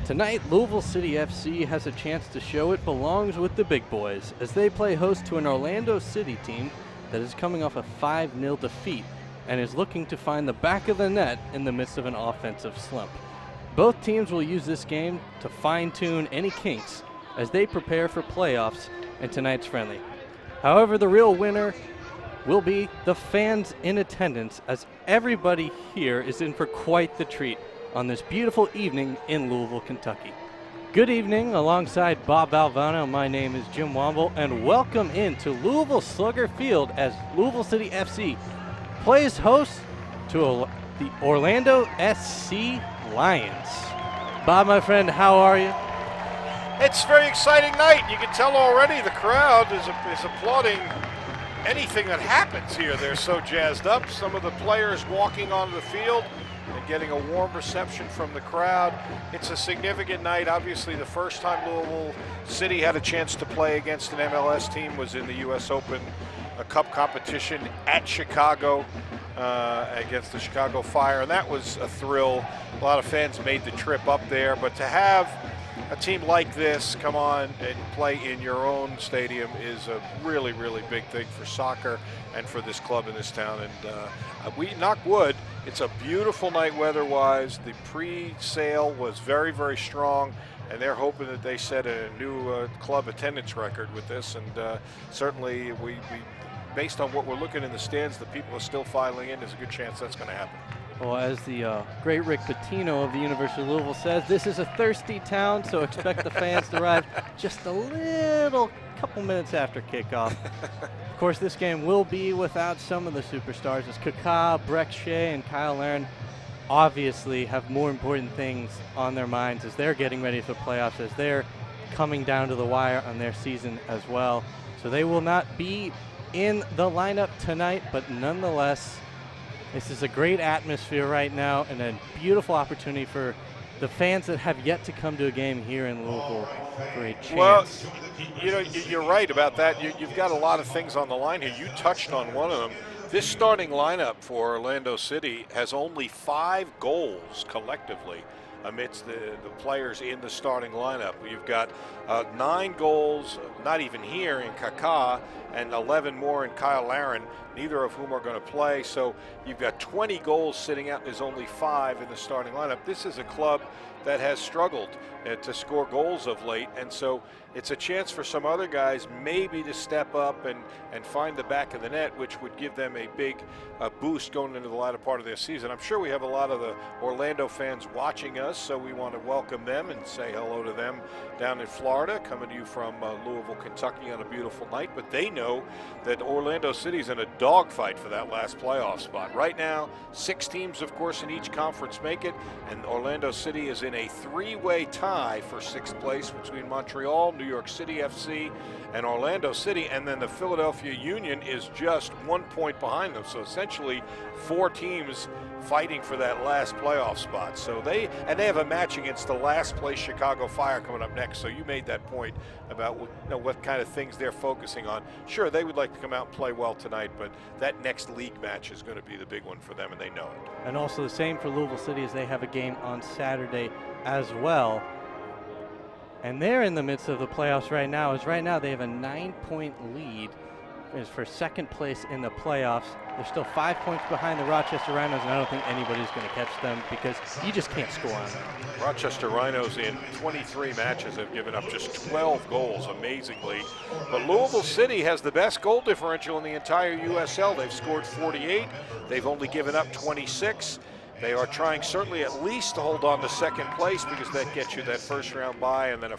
Tonight, Louisville City FC has a chance to show it belongs with the big boys as they play host to an Orlando City team that is coming off a 5-0 defeat and is looking to find the back of the net in the midst of an offensive slump. Both teams will use this game to fine-tune any kinks as they prepare for playoffs in tonight's friendly. However, the real winner will be the fans in attendance, as everybody here is in for quite the treat on this beautiful evening in Louisville, Kentucky. Good evening, alongside Bob Valvano. My name is Jim Womble, and welcome into Louisville Slugger Field as Louisville City FC plays host to the Orlando SC Lions. Bob, my friend, how are you? It's a very exciting night. You can tell already the crowd is applauding anything that happens here. They're so jazzed up. Some of the players walking onto the field and getting a warm reception from the crowd. It's a significant night. Obviously, the first time Louisville City had a chance to play against an MLS team was in the U.S. Open, a cup competition at Chicago against the Chicago Fire, and that was a thrill. A lot of fans made the trip up there, but to have a team like this come on and play in your own stadium is a really, really big thing for soccer and for this club in this town. And we knock wood. It's a beautiful night weather-wise. The pre-sale was very, very strong, and they're hoping that they set a new club attendance record with this. And certainly, we based on what we're looking in the stands, the people are still filing in. There's a good chance that's going to happen. Well, as the great Rick Pitino of the University of Louisville says, this is a thirsty town, so expect the fans to arrive just a couple minutes after kickoff. Of course, this game will be without some of the superstars, as Kaká, Breck Shea, and Kyle Larin obviously have more important things on their minds as they're getting ready for playoffs, as they're coming down to the wire on their season as well. So they will not be in the lineup tonight, but nonetheless, this is a great atmosphere right now and a beautiful opportunity for the fans that have yet to come to a game here in Louisville for a chance. Well, you're right about that. You've got a lot of things on the line here. You touched on one of them. This starting lineup for Orlando City has only 5 goals collectively amidst the players in the starting lineup. You've got 9 goals, not even here, in Kaká, and 11 more in Kyle Larin, neither of whom are going to play. So you've got 20 goals sitting out, and there's only 5 in the starting lineup. This is a club that has struggled to score goals of late, and so it's a chance for some other guys maybe to step up and find the back of the net, which would give them a big boost going into the latter part of their season. I'm sure we have a lot of the Orlando fans watching us, so we want to welcome them and say hello to them down in Florida, coming to you from Louisville, Kentucky on a beautiful night. But they know that Orlando City's in a dogfight for that last playoff spot. Right now, 6 teams, of course, in each conference make it, and Orlando City is in a 3-way tie for 6th place between Montreal, New York City FC, and Orlando City, and then the Philadelphia Union is just 1 point behind them. So essentially 4 teams fighting for that last playoff spot. So they have a match against the last place Chicago Fire coming up next. So you made that point about what kind of things they're focusing on. Sure, they would like to come out and play well tonight, but that next league match is going to be the big one for them, and they know it. And also the same for Louisville City, as they have a game on Saturday as well. And they're in the midst of the playoffs right now, as right now they have a 9-point lead for 2nd place in the playoffs. They're still 5 points behind the Rochester Rhinos, and I don't think anybody's going to catch them because you just can't score on them. Rochester Rhinos in 23 matches have given up just 12 goals, amazingly. But Louisville City has the best goal differential in the entire USL. They've scored 48. They've only given up 26. They are trying certainly at least to hold on to 2nd place, because that gets you that first round bye and then a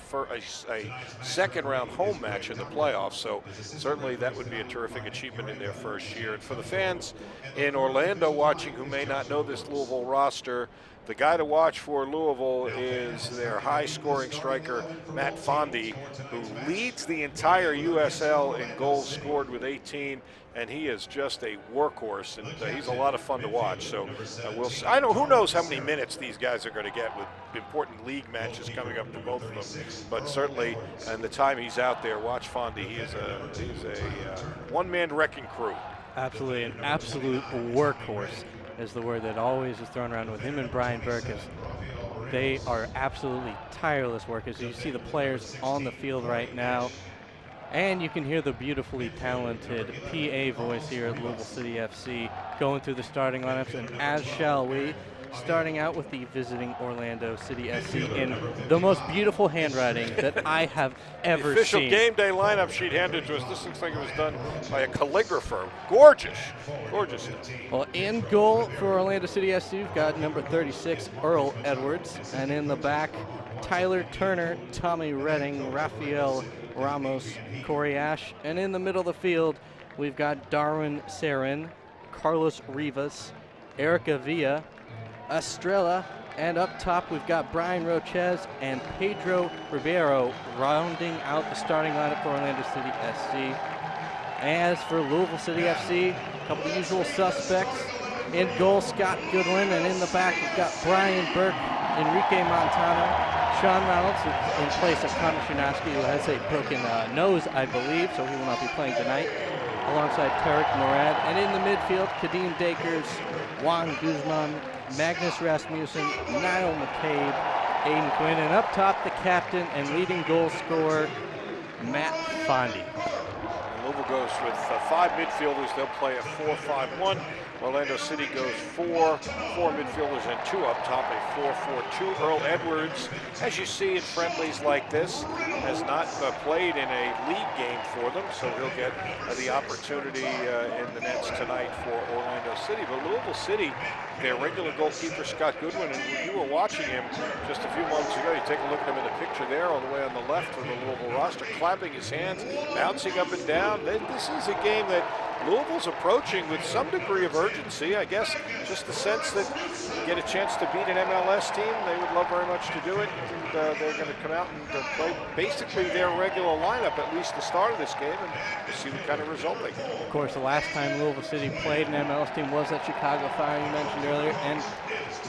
second round home match in the playoffs. So certainly that would be a terrific achievement in their first year. And for the fans in Orlando watching who may not know this Louisville roster, the guy to watch for Louisville is their high-scoring striker, Matt Fondy, who leads the entire USL in goals scored with 18, and he is just a workhorse, and he's a lot of fun to watch. So who knows how many minutes these guys are going to get with important league matches coming up for both of them. But certainly, in the time he's out there, watch Fondy. He's a one-man wrecking crew. Absolutely, an absolute workhorse is the word that always is thrown around with him and Brian Burke as They are absolutely tireless workers. You see the players on the field right now. And you can hear the beautifully talented PA voice here at Louisville City FC going through the starting lineups, and as shall we. Starting out with the visiting Orlando City SC in the most beautiful handwriting that I have ever The official seen. game day lineup sheet handed to us. This looks like it was done by a calligrapher. Gorgeous. Gorgeous. Well, in goal for Orlando City SC, we've got number 36, Earl Edwards. And in the back, Tyler Turner, Tommy Redding, Rafael Ramos, Corey Ash. And in the middle of the field, we've got Darwin Sarin, Carlos Rivas, Erica Villa, Estrella, and up top we've got Brian Rochez and Pedro Ribeiro rounding out the starting lineup for Orlando City SC. As for Louisville City FC, a couple of usual suspects. In goal, Scott Goodwin, and in the back we've got Brian Burke, Enrique Montano, Sean Reynolds in place of Connor Shinaski, who has a broken nose, I believe, so he will not be playing tonight, alongside Tarek Murad. And in the midfield, Kadeem Dakers, Juan Guzman, Magnus Rasmussen, Niall McCabe, Aiden Quinn, and up top the captain and leading goal scorer, Matt Fondy. Louisville goes with 5 midfielders. They'll play a 4-5-1. Orlando City goes 4 midfielders and 2 up top, a 4-4-2. Earl Edwards, as you see in friendlies like this, has not played in a league game for them, so he'll get the opportunity in the nets tonight for Orlando City. But Louisville City, their regular goalkeeper, Scott Goodwin, and you were watching him just a few moments ago. You take a look at him in the picture there all the way on the left of the Louisville roster, clapping his hands, bouncing up and down. This is a game that Louisville's approaching with some degree of urgency. I guess just the sense that you get a chance to beat an MLS team, they would love very much to do it. And they're going to come out and play basically their regular lineup, at least the start of this game, and we'll see what kind of result they get. Of course, the last time Louisville City played an MLS team was that Chicago Fire you mentioned earlier, and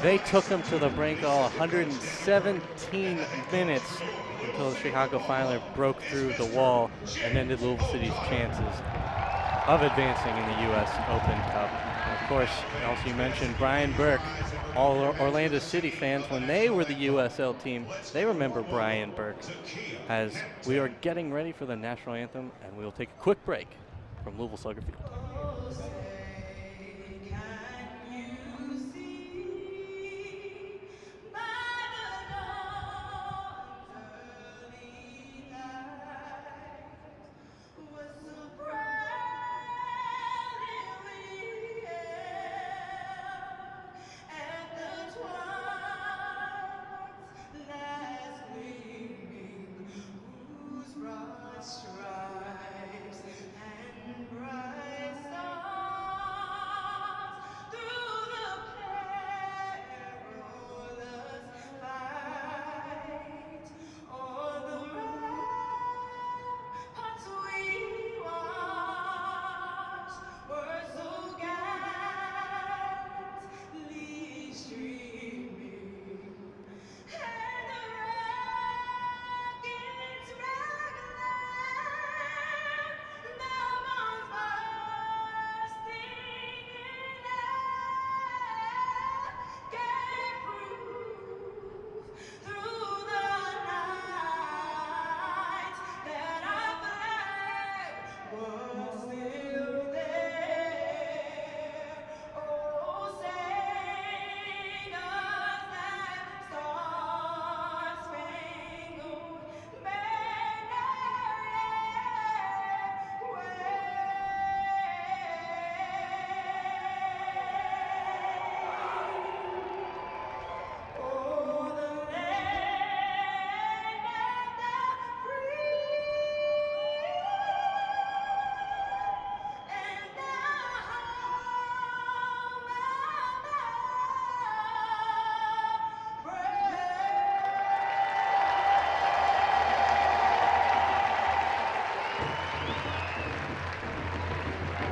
they took them to the brink all 117 minutes until the Chicago Fire broke through the wall and ended Louisville City's chances of advancing in the U.S. Open Cup. And of course, also you mentioned Brian Burke. All Orlando City fans, when they were the USL team, they remember Brian Burke. As we are getting ready for the national anthem, and we will take a quick break from Louisville Slugger Field.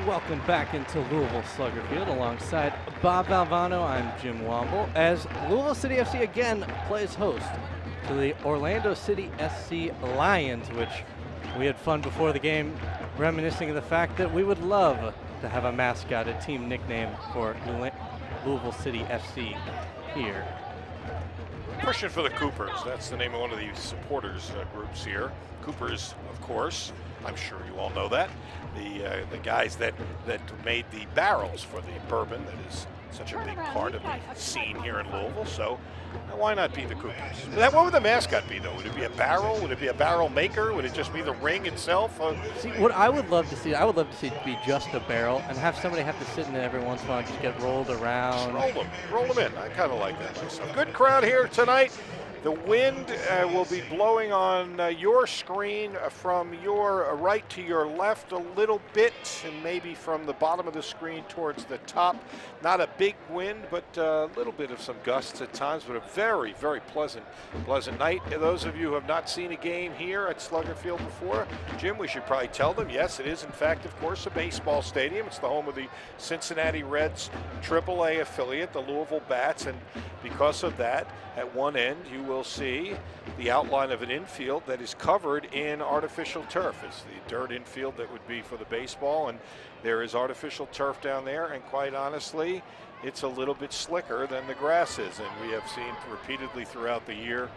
Welcome back into Louisville Slugger Field alongside Bob Valvano. I'm Jim Womble. As Louisville City FC again plays host to the Orlando City SC Lions, which we had fun before the game reminiscing of the fact that we would love to have a mascot, a team nickname for Louisville City FC here. pushing for the Coopers. That's the name of one of the supporters groups here. Coopers, of course. I'm sure you all know that. The guys that made the barrels for the bourbon that is such a big part of the scene here in Louisville. So why not be the Coopers? What would the mascot be, though? Would it be a barrel? Would it be a barrel maker? Would it just be the ring itself? See, what I would love to see, it be just a barrel and have somebody have to sit in it every once in a while and just get rolled around. Just roll them in. I kind of like that myself. Good crowd here tonight. The wind will be blowing on your screen from your right to your left a little bit, and maybe from the bottom of the screen towards the top. Not a big wind, but a little bit of some gusts at times, but a very, very pleasant night. Those of you who have not seen a game here at Slugger Field before, Jim, we should probably tell them, yes, it is in fact, of course, a baseball stadium. It's the home of the Cincinnati Reds AAA affiliate, the Louisville Bats, and because of that, at one end, you will see the outline of an infield that is covered in artificial turf. It's the dirt infield that would be for the baseball, and there is artificial turf down there, and quite honestly, it's a little bit slicker than the grass is, and we have seen repeatedly throughout the year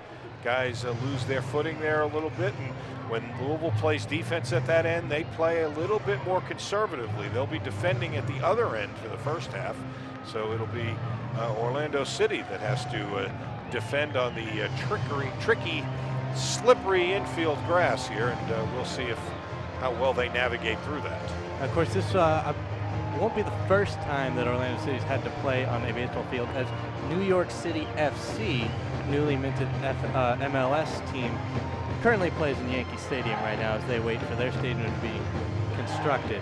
guys lose their footing there a little bit, and when Louisville plays defense at that end, they play a little bit more conservatively. They'll be defending at the other end for the first half, so it'll be Orlando City that has to defend on the tricky, slippery infield grass here, and we'll see how well they navigate through that. Of course, this won't be the first time that Orlando City's had to play on a baseball field, as New York City FC, newly minted MLS team, currently plays in Yankee Stadium right now as they wait for their stadium to be constructed.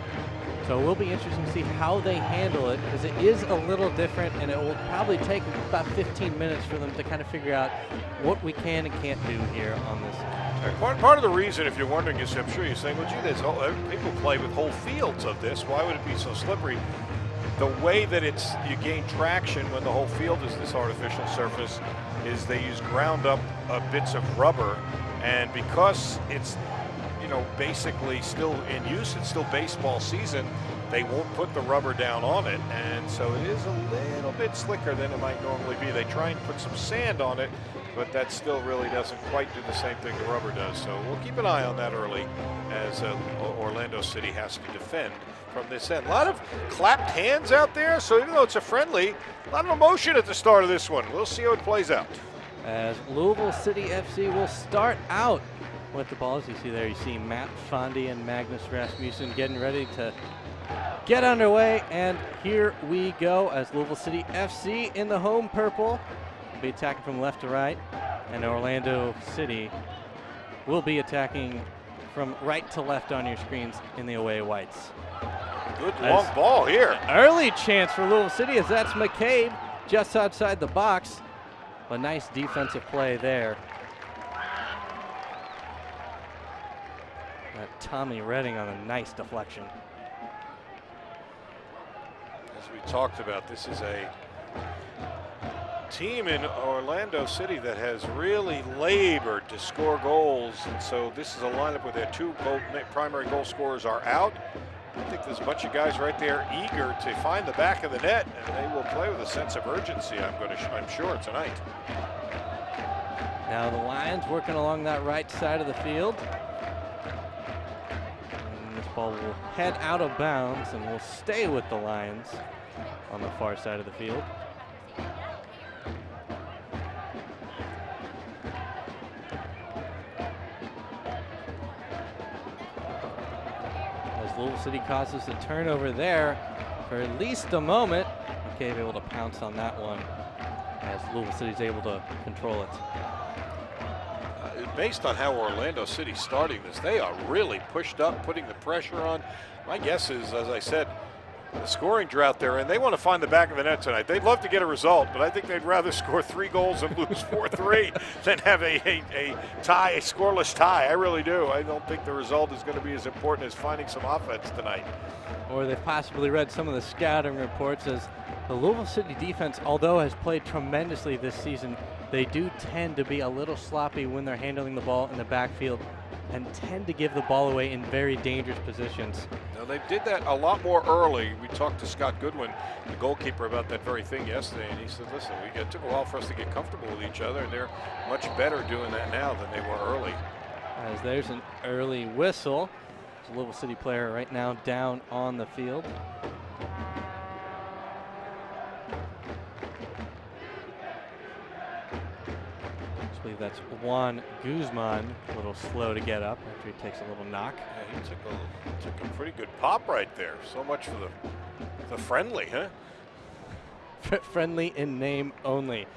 So it will be interesting to see how they handle it, because it is a little different, and it will probably take about 15 minutes for them to kind of figure out what we can and can't do here on this turf. Part of the reason, if you're wondering, is I'm sure you're saying, well, gee, people play with whole fields of this. Why would it be so slippery? The way that you gain traction when the whole field is this artificial surface is they use ground up bits of rubber, and because it's basically still in use, it's still baseball season, they won't put the rubber down on it, and so it is a little bit slicker than it might normally be. They try and put some sand on it, but that still really doesn't quite do the same thing the rubber does. So we'll keep an eye on that early as Orlando City has to defend from this end. A lot of clapped hands out there, so even though it's a friendly, a lot of emotion at the start of this one. We'll see how it plays out. As Louisville City FC will start out with the ball. As you see there, you see Matt Fondy and Magnus Rasmussen getting ready to get underway, and here we go as Louisville City FC in the home purple will be attacking from left to right, and Orlando City will be attacking from right to left on your screens in the away whites. Good long ball here. Early chance for Louisville City, as that's McCabe just outside the box. A nice defensive play there. Tommy Redding on a nice deflection. As we talked about, this is a team in Orlando City that has really labored to score goals, and so this is a lineup where their two primary goal scorers are out. I think there's a bunch of guys right there eager to find the back of the net, and they will play with a sense of urgency, I'm sure, tonight. Now the Lions working along that right side of the field. Ball will head out of bounds and will stay with the Lions on the far side of the field. As Louisville City causes a turnover there for at least a moment, McCabe able to pounce on that one as Louisville City's able to control it. Based on how Orlando City's starting this, they are really pushed up, putting the pressure on. My guess is, as I said, the scoring drought they're in, they want to find the back of the net tonight. They'd love to get a result, but I think they'd rather score 3 goals and lose 4-3 than have a tie, a scoreless tie. I really do. I don't think the result is going to be as important as finding some offense tonight. Or they've possibly read some of the scouting reports, as the Louisville City defense, although has played tremendously this season, they do tend to be a little sloppy when they're handling the ball in the backfield and tend to give the ball away in very dangerous positions. Now, they did that a lot more early. We talked to Scott Goodwin, the goalkeeper, about that very thing yesterday, and he said, listen, it took a while for us to get comfortable with each other, and they're much better doing that now than they were early. As there's an early whistle. There's a Louisville City player right now down on the field. I believe that's Juan Guzman, a little slow to get up after he takes a little knock. Yeah, he took a pretty good pop right there. So much for the friendly, huh? Friendly in name only.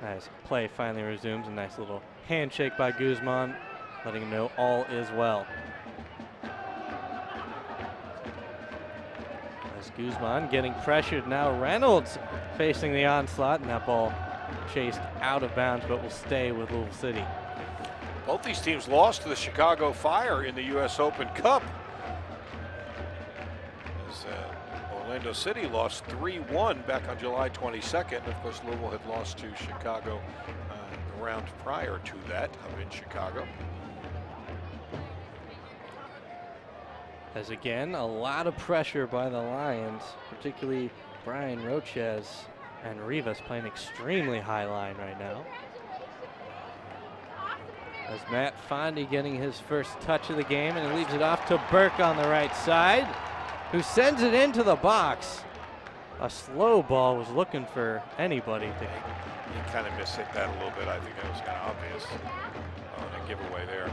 Nice play finally resumes. A nice little handshake by Guzman, letting him know all is well. As Guzman getting pressured now, Reynolds facing the onslaught, and that ball chased out of bounds, but will stay with Louisville City. Both these teams lost to the Chicago Fire in the U.S. Open Cup. As Orlando City lost 3-1 back on July 22nd. Of course, Louisville had lost to Chicago the round prior to that up in Chicago. As again, a lot of pressure by the Lions, particularly Brian Rochez and Rivas playing extremely high line right now. As Matt Fondy getting his first touch of the game, and he leaves it off to Burke on the right side, who sends it into the box. A slow ball, was looking for anybody to. He kind of mishit that a little bit. I think that was kind of obvious on a giveaway there.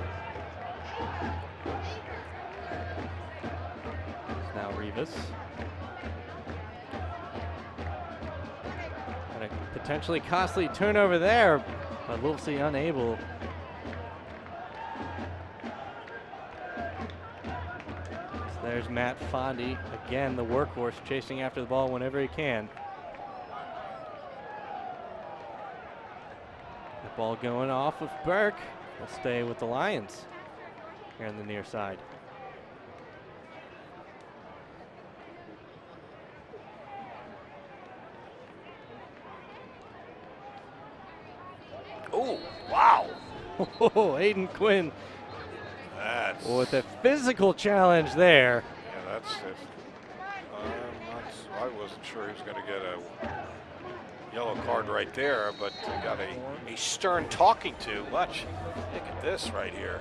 Now Rivas. And a potentially costly turnover there, but Louisville City unable. So there's Matt Fondy, again the workhorse, chasing after the ball whenever he can. The ball going off of Burke. Will stay with the Lions here on the near side. Oh, wow. Oh, Aiden Quinn That's with a physical challenge there. Yeah, that's it. I wasn't sure he was going to get a yellow card right there, but he got a stern talking to. Watch, look at this right here.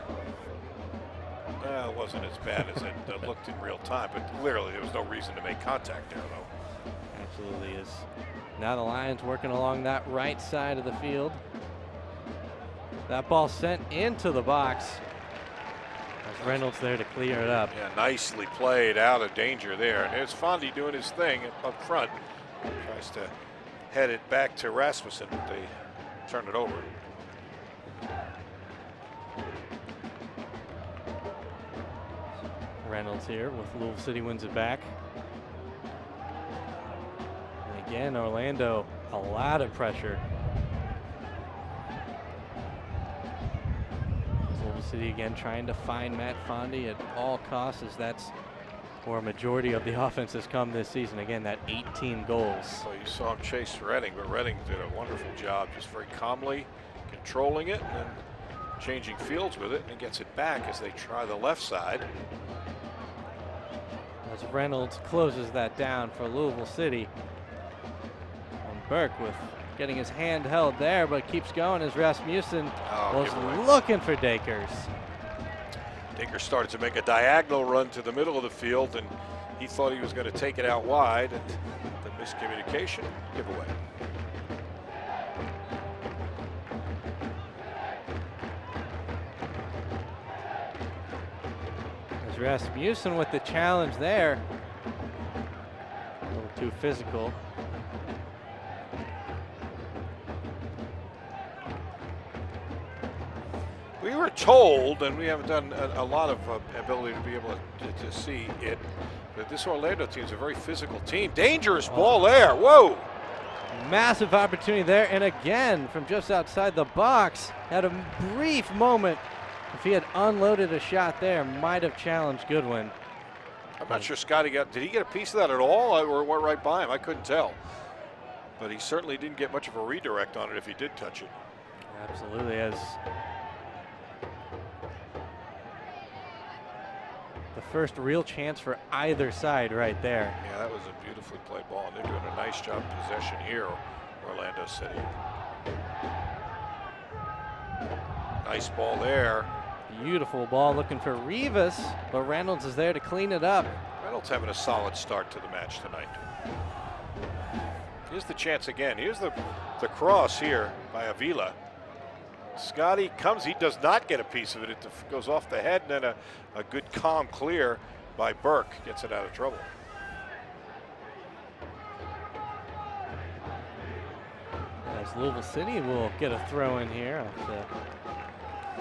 It wasn't as bad as it looked in real time, but clearly there was no reason to make contact there, though. Absolutely is. Now the Lions working along that right side of the field. That ball sent into the box. As Reynolds there to clear it up. Yeah, nicely played, out of danger there. And there's Fondy doing his thing up front. Tries to head it back to Rasmussen, but they turn it over. Reynolds here with Louisville City wins it back. And again, Orlando, a lot of pressure. Louisville City again trying to find Matt Fondy at all costs, as that's where a majority of the offense has come this season. Again, that 18 goals. So you saw him chase Redding, but Redding did a wonderful job, just very calmly controlling it and then changing fields with it, and gets it back as they try the left side. As Reynolds closes that down for Louisville City. And Burke with getting his hand held there, but keeps going as Rasmussen was looking for Dakers. Dakers started to make a diagonal run to the middle of the field, and he thought he was going to take it out wide, and the miscommunication, giveaway. As Rasmussen with the challenge there. A little too physical. We were told, and we haven't done a lot of ability to be able to see it, that this Orlando team is a very physical team. Dangerous ball there. Whoa. Massive opportunity there, and again from just outside the box. Had a brief moment. If he had unloaded a shot there, might have challenged Goodwin. I'm not sure Scotty did he get a piece of that at all, or went right by him? I couldn't tell. But he certainly didn't get much of a redirect on it if he did touch it. Absolutely, as the first real chance for either side right there. Yeah, that was a beautifully played ball. They're doing a nice job possession here, Orlando City. Nice ball there. Beautiful ball looking for Rivas, but Reynolds is there to clean it up. Reynolds having a solid start to the match tonight. Here's the chance again. Here's the cross here by Avila. Scotty comes, he does not get a piece of it. It goes off the head, and then a good calm clear by Burke gets it out of trouble. As Louisville City will get a throw in here off the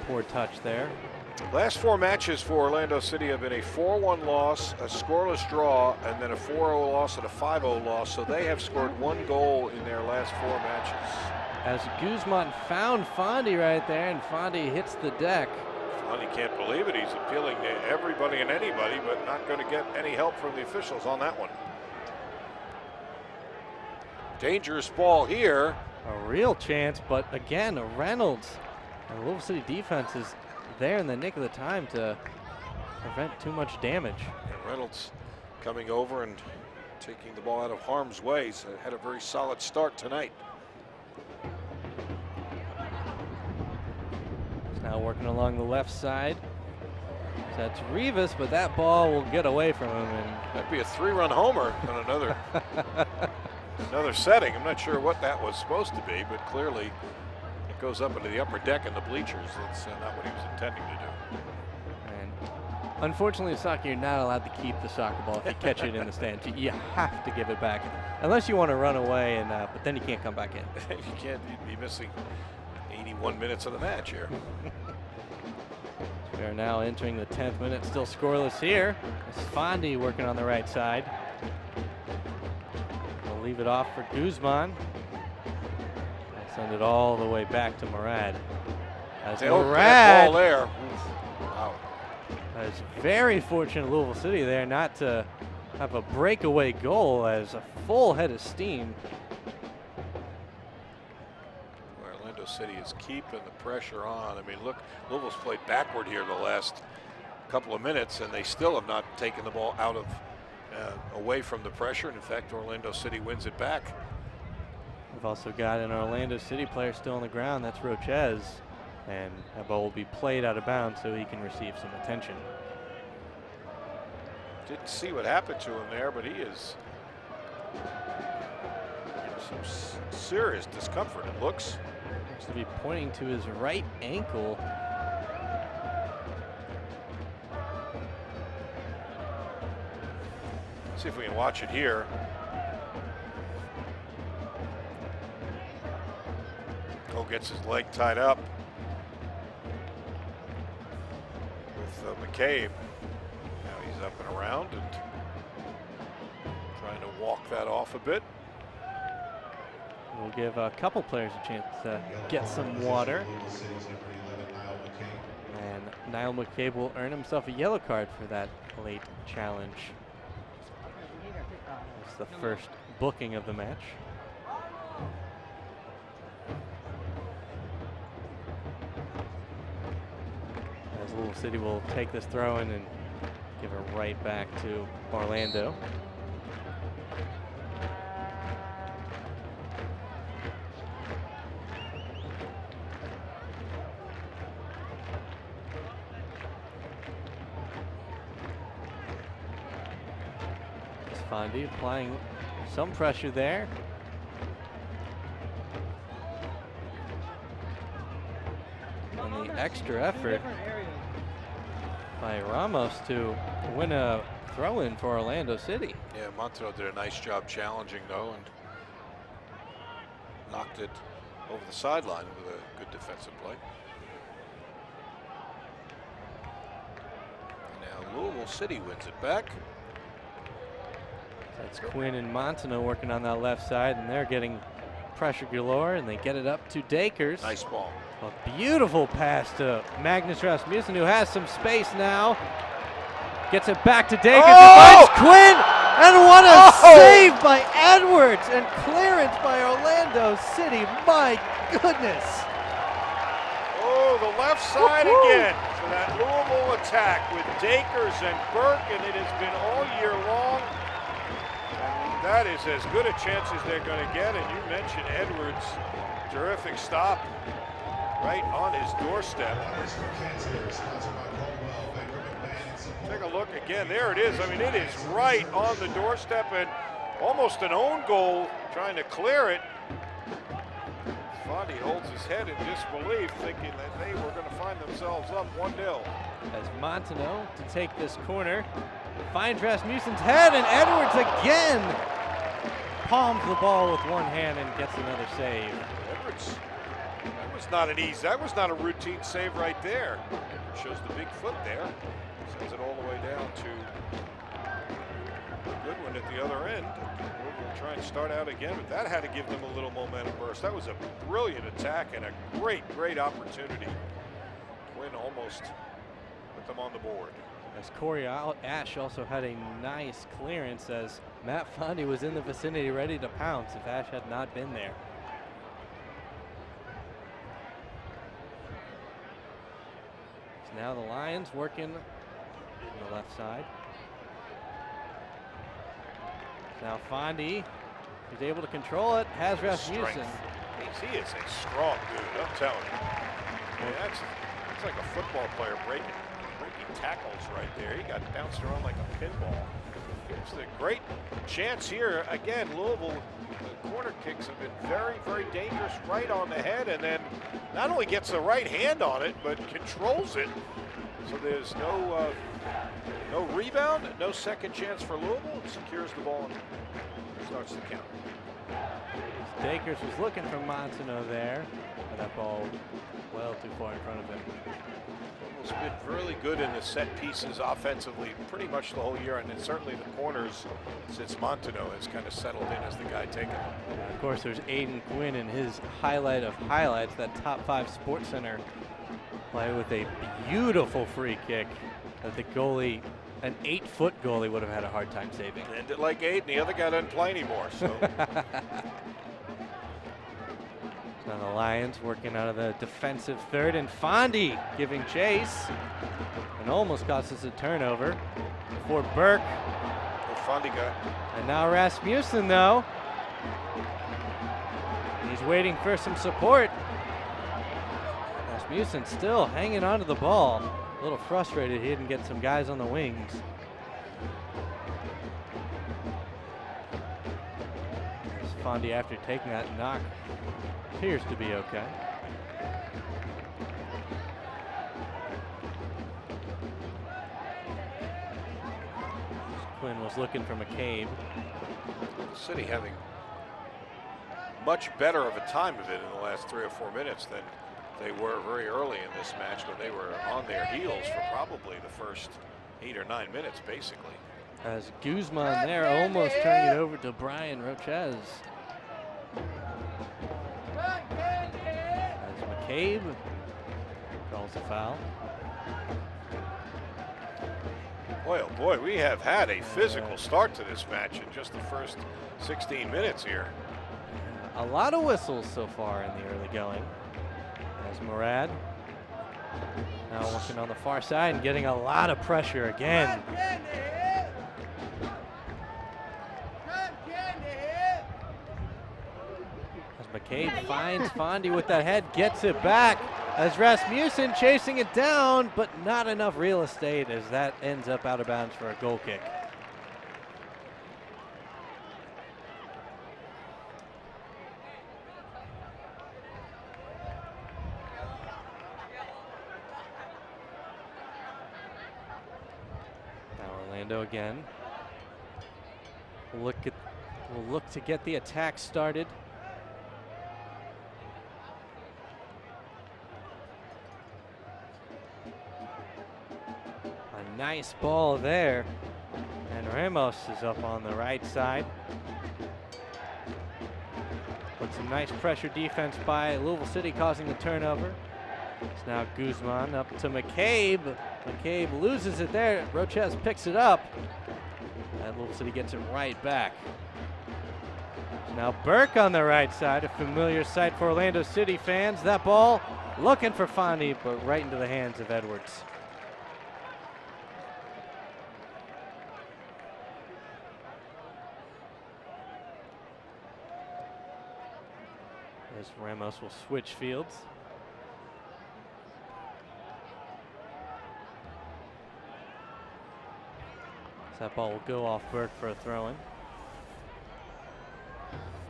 poor touch there. Last 4 matches for Orlando City have been a 4-1 loss, a scoreless draw, and then a 4-0 loss and a 5-0 loss. So they have scored 1 goal in their last 4 matches. As Guzman found Fondy right there, and Fondy hits the deck. Fondy can't believe it. He's appealing to everybody and anybody, but not going to get any help from the officials on that one. Dangerous ball here. A real chance, but again, Reynolds. The Louisville City defense is there in the nick of the time to prevent too much damage. And Reynolds coming over and taking the ball out of harm's way. So had a very solid start tonight. He's now working along the left side. So that's Rivas, but that ball will get away from him. And that'd be a 3-run homer on another another setting. I'm not sure what that was supposed to be, but clearly it goes up into the upper deck in the bleachers. That's not what he was intending to do. And unfortunately, in soccer, you're not allowed to keep the soccer ball if you catch it in the stands. You have to give it back, unless you want to run away, and but then you can't come back in. You can't. You'd be missing 81 minutes of the match here. We are now entering the 10th minute, still scoreless here. It's Fondy working on the right side. We'll leave it off for Guzman. Send it all the way back to Murad. As Murad, ball there. Wow. That is very fortunate Louisville City there not to have a breakaway goal, as a full head of steam. Orlando City is keeping the pressure on. I mean, look, Louisville's played backward here the last couple of minutes, and they still have not taken the ball out of away from the pressure. And in fact, Orlando City wins it back. We've also got an Orlando City player still on the ground. That's Rochez, and that ball will be played out of bounds so he can receive some attention. Didn't see what happened to him there, but he is in some serious discomfort, it looks. Looks to be pointing to his right ankle. Let's see if we can watch it here. Cole gets his leg tied up with McCabe. Now he's up and around and trying to walk that off a bit. We'll give a couple players a chance to get some water. And Niall McCabe will earn himself a yellow card for that late challenge. It's the first booking of the match. As Louisville City will take this throw in and give it right back to Orlando. Fondy applying some pressure there. And the extra effort by Ramos to win a throw-in for Orlando City. Yeah, Monteiro did a nice job challenging though, and knocked it over the sideline with a good defensive play. And now Louisville City wins it back. That's Quinn and Montano working on that left side, and they're getting pressure galore, and they get it up to Dakers. Nice ball. A beautiful pass to Magnus Rasmussen, who has some space now. Gets it back to Dakers, finds Quinn, and what a save by Edwards, and clearance by Orlando City. My goodness. Oh, the left side again for that Louisville attack with Dakers and Burke, and it has been all year long. And that is as good a chance as they're going to get. And you mentioned Edwards, terrific stop right on his doorstep. Take a look again. There it is. I mean, it is right on the doorstep and almost an own goal, trying to clear it. Fondy holds his head in disbelief, thinking that they were going to find themselves up 1-0. As Montenot to take this corner, finds Rasmussen's head, and Edwards again palms the ball with one hand and gets another save. Edwards, that was not an easy, that was not a routine save right there. Shows the big foot there. Sends it all the way down to Goodwin at the other end. We'll try and start out again, but that had to give them a little momentum burst. That was a brilliant attack and a great opportunity. Quinn almost put them on the board. As Corey Ash also had a nice clearance as Matt Fondy was in the vicinity ready to pounce if Ash had not been there. So now the Lions working on the left side. Now Fondy is able to control it, has Rasmussen. He is a strong dude, I'm telling you. I mean, that's like a football player breaking tackles right there. He got bounced around like a pinball. It's a great chance here. Again, Louisville, the corner kicks have been very dangerous right on the head, and then not only gets the right hand on it, but controls it. So there's no rebound, no second chance for Louisville. It secures the ball and starts the count. Dakers was looking for Montenot there, but that ball well too far in front of him. Louisville's been really good in the set pieces offensively pretty much the whole year, and then certainly the corners since Montenot has kind of settled in as the guy taking them. Of course, there's Aiden Quinn in his highlight of highlights, that top 5 Sports Center play with a beautiful free kick that the goalie, an 8-foot goalie, would have had a hard time saving. Ended like 8, and the other guy doesn't play anymore. So now the Lions working out of the defensive third, and Fondy giving chase, and almost cost us a turnover for Burke. The Fondy guy. And now Rasmussen, though. He's waiting for some support. Rasmussen still hanging onto the ball. A little frustrated he didn't get some guys on the wings. Fondy, after taking that knock, appears to be okay. Quinn was looking for McCabe. The City having much better of a time of it in the last 3 or 4 minutes than they were very early in this match, when they were on their heels for probably the first 8 or 9 minutes, basically. As Guzman there almost turning it over to Brian Rochez. As McCabe calls a foul. Boy, oh boy, we have had a physical start to this match in just the first 16 minutes here. A lot of whistles so far in the early going. As Murad now working on the far side and getting a lot of pressure again. As McCabe finds Fondy with that head, gets it back. As Rasmussen chasing it down, but not enough real estate as that ends up out of bounds for a goal kick. Again. We'll look to get the attack started. A nice ball there. And Ramos is up on the right side. With some nice pressure defense by Louisville City causing the turnover. It's now Guzman up to McCabe. McCabe loses it there. Rochez picks it up. And Louisville City gets it right back. Now Burke on the right side, a familiar sight for Orlando City fans. That ball Looking for Fondy, but right into the hands of Edwards. As Ramos will switch fields. So that ball will go off Burke for a throw-in.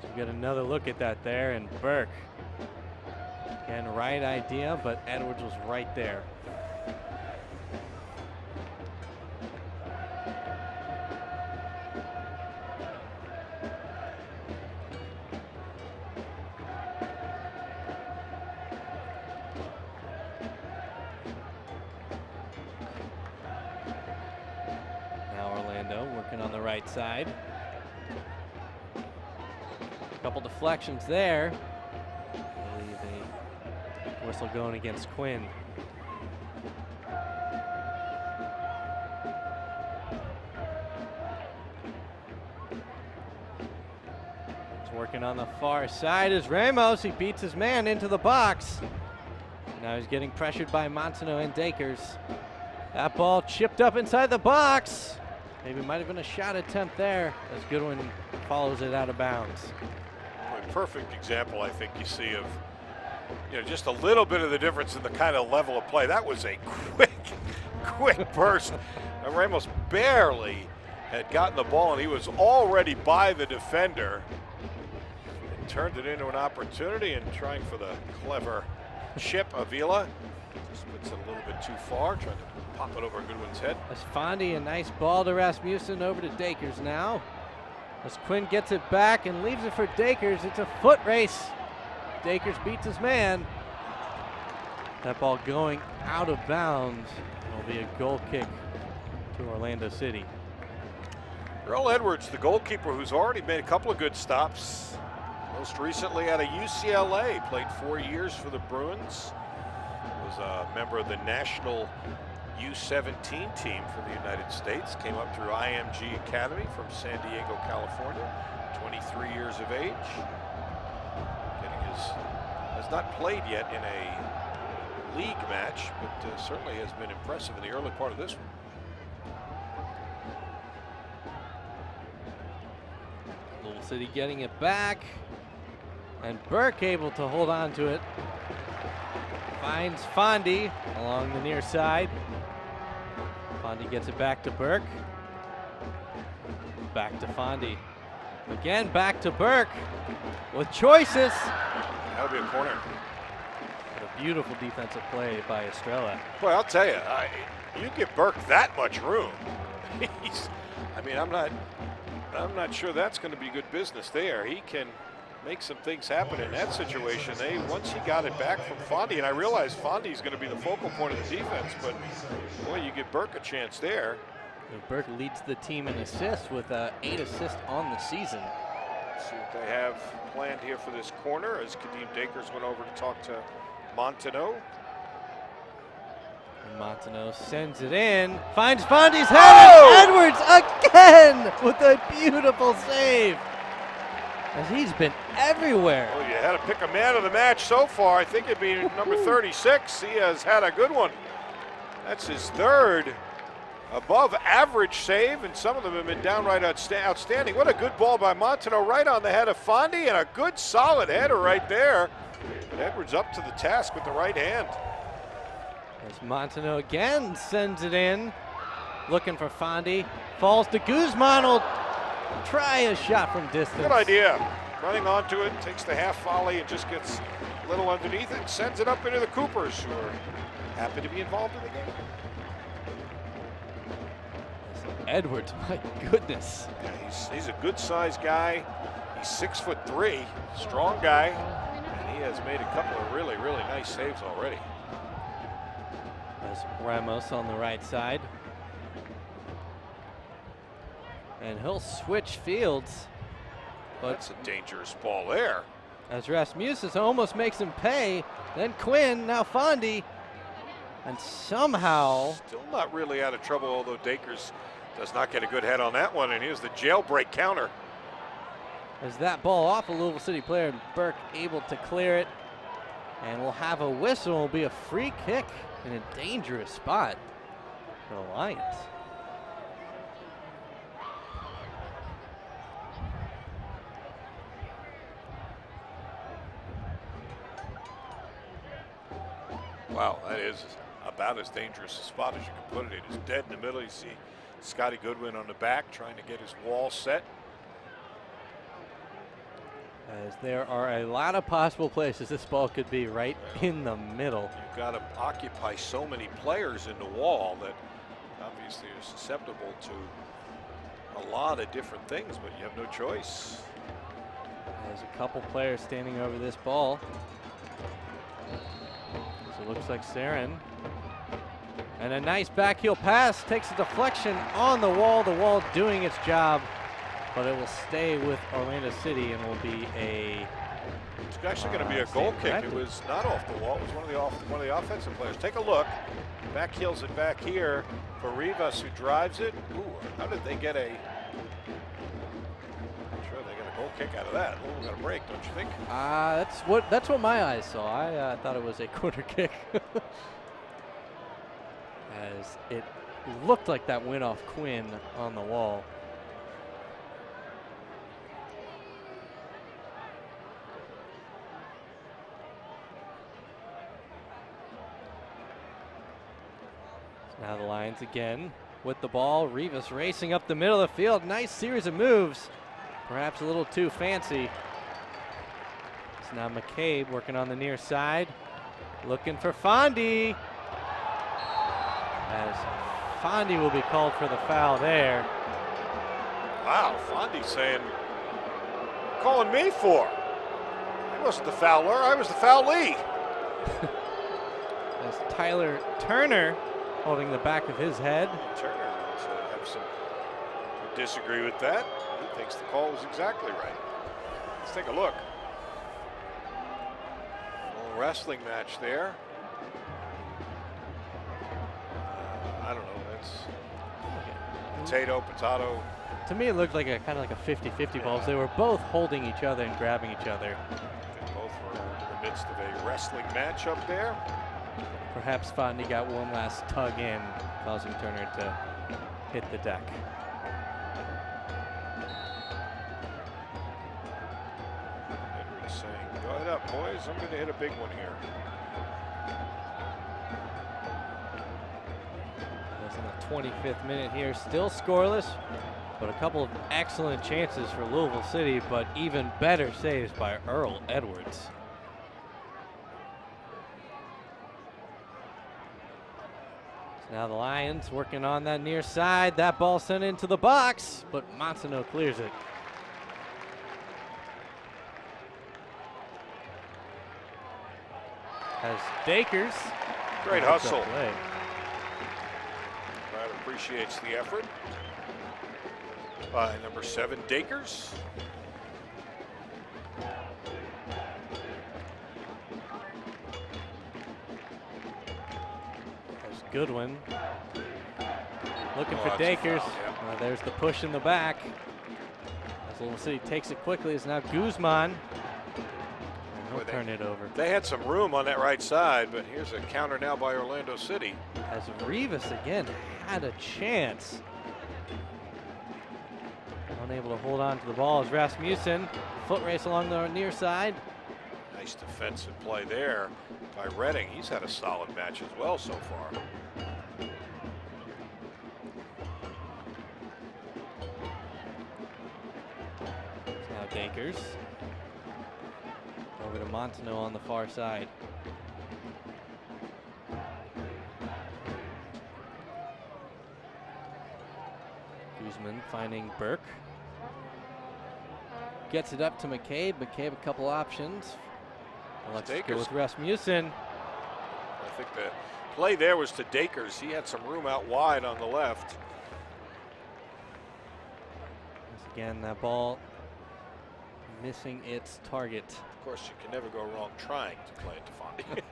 So we get another look at that there, and Burke. Again, right idea, but Edwards was right there. Working on the right side. A couple deflections there. I believe a whistle going against Quinn. He's working on the far side as Ramos. He beats his man into the box. Now he's getting pressured by Montano and Dakers. That ball chipped up inside the box. Maybe it might have been a shot attempt there as Goodwin follows it out of bounds. A perfect example, I think, you see of just a little bit of the difference in the kind of level of play. That was a quick burst. Ramos barely had gotten the ball, and he was already by the defender. And turned it into an opportunity and trying for the clever chip. Avila just puts it a little bit too far, trying to pop it over Goodwin's head. As Fondy, a nice ball to Rasmussen, over to Dakers now. As Quinn gets it back and leaves it for Dakers, it's a foot race. Dakers beats his man. That ball going out of bounds. It'll be a goal kick to Orlando City. Earl Edwards, the goalkeeper, who's already made a couple of good stops. Most recently out of UCLA, played 4 years for the Bruins. Was a member of the national U17 team for the United States. Came up through IMG Academy from San Diego, California. 23 years of age. Has not played yet in a league match, but certainly has been impressive in the early part of this one. Louisville City getting it back. And Burke able to hold on to it. Finds Fondy along the near side. Fondy gets it back to Burke. Back to Fondy. Again, back to Burke with choices. That'll be a corner. What a beautiful defensive play by Estrella. Boy, I'll tell you, you give Burke that much room. I'm not sure that's going to be good business there. He can make some things happen in that situation. Once he got it back from Fondy, and I realize Fondy's going to be the focal point of the defense, but boy, you give Burke a chance there. Burke leads the team in assists with 8 assists on the season. Let's see what they have planned here for this corner as Kadeem Dakers went over to talk to Montano. And Montano sends it in, finds Fondy's head, and Edwards again with a beautiful save. As he's been everywhere. Well, you had to pick a man of the match so far. I think it'd be number 36. He has had a good one. That's his third above average save, and some of them have been downright outstanding. What a good ball by Montano, right on the head of Fondy, and a good solid header right there. But Edwards up to the task with the right hand. As Montano again sends it in, looking for Fondy, falls to Guzman, will try a shot from distance. Good idea. Running onto it, takes the half volley and just gets a little underneath it, sends it up into the Coopers, who are happy to be involved in the game. Edwards, my goodness. Yeah, he's a good-sized guy. He's 6'3", strong guy, and he has made a couple of really, really nice saves already. As Ramos on the right side. And he'll switch fields. But that's a dangerous ball there. As Rasmussen almost makes him pay, then Quinn, now Fondy, and somehow still not really out of trouble, although Dakers does not get a good head on that one, and here's the jailbreak counter. As that ball off a Louisville City player, and Burke able to clear it. And we'll have a whistle. It'll be a free kick in a dangerous spot for the Lions. Wow, that is about as dangerous a spot as you can put it. It is dead in the middle. You see Scotty Goodwin on the back trying to get his wall set. As there are a lot of possible places this ball could be right in the middle. You've got to occupy so many players in the wall that obviously are susceptible to a lot of different things, but you have no choice. There's a couple players standing over this ball. So it looks like Sarin. And a nice backheel pass takes a deflection on the wall doing its job, but it will stay with Orlando City and will be a... It's actually going to be a goal kick. It was not off the wall. It was one of the offensive players. Take a look. Backheels it back here for Rivas, who drives it. Ooh, how did they get a... I'm sure they got a goal kick out of that. Oh, we got a break, don't you think? That's what my eyes saw. I thought it was a corner kick. As it looked like that went off Quinn on the wall. Now the Lions again with the ball. Rivas racing up the middle of the field. Nice series of moves. Perhaps a little too fancy. It's now McCabe working on the near side. Looking for Fondy. As Fondy will be called for the foul there. Wow, Fondy saying, calling me for? I wasn't the fouler, I was the foulee. As Tyler Turner holding the back of his head. Turner have some would disagree with that. He thinks the call was exactly right. Let's take a look. A little wrestling match there. I don't know. That's potato. To me, it looked like kind of like a 50-50 ball. They were both holding each other and grabbing each other. They both were in the midst of a wrestling match up there. Perhaps Fondy got one last tug in, causing Turner to hit the deck. Edwards saying, "Go ahead up, boys. I'm going to hit a big one here." In the 25th minute here, still scoreless, but a couple of excellent chances for Louisville City, but even better saves by Earl Edwards. So now the Lions working on that near side. That ball sent into the box, but Monsanto clears it. As Dakers. Great hustle. Appreciates the effort by number 7, Dakers. There's Goodwin looking for Dakers. There's the push in the back. As Louisville City takes it quickly, it's now Guzman. And he'll turn it over. They had some room on that right side, but here's a counter now by Orlando City. As Rivas again had a chance. Unable to hold on to the ball as Rasmussen. Foot race along the near side. Nice defensive play there by Redding. He's had a solid match as well so far. Now Dakers. Over to Montanaro on the far side. Guzman finding Burke. Gets it up to McCabe. McCabe a couple options. Let's go with Rasmussen. I think the play there was to Dakers. He had some room out wide on the left. Once again, that ball missing its target. Of course, you can never go wrong trying to play it to Fondy.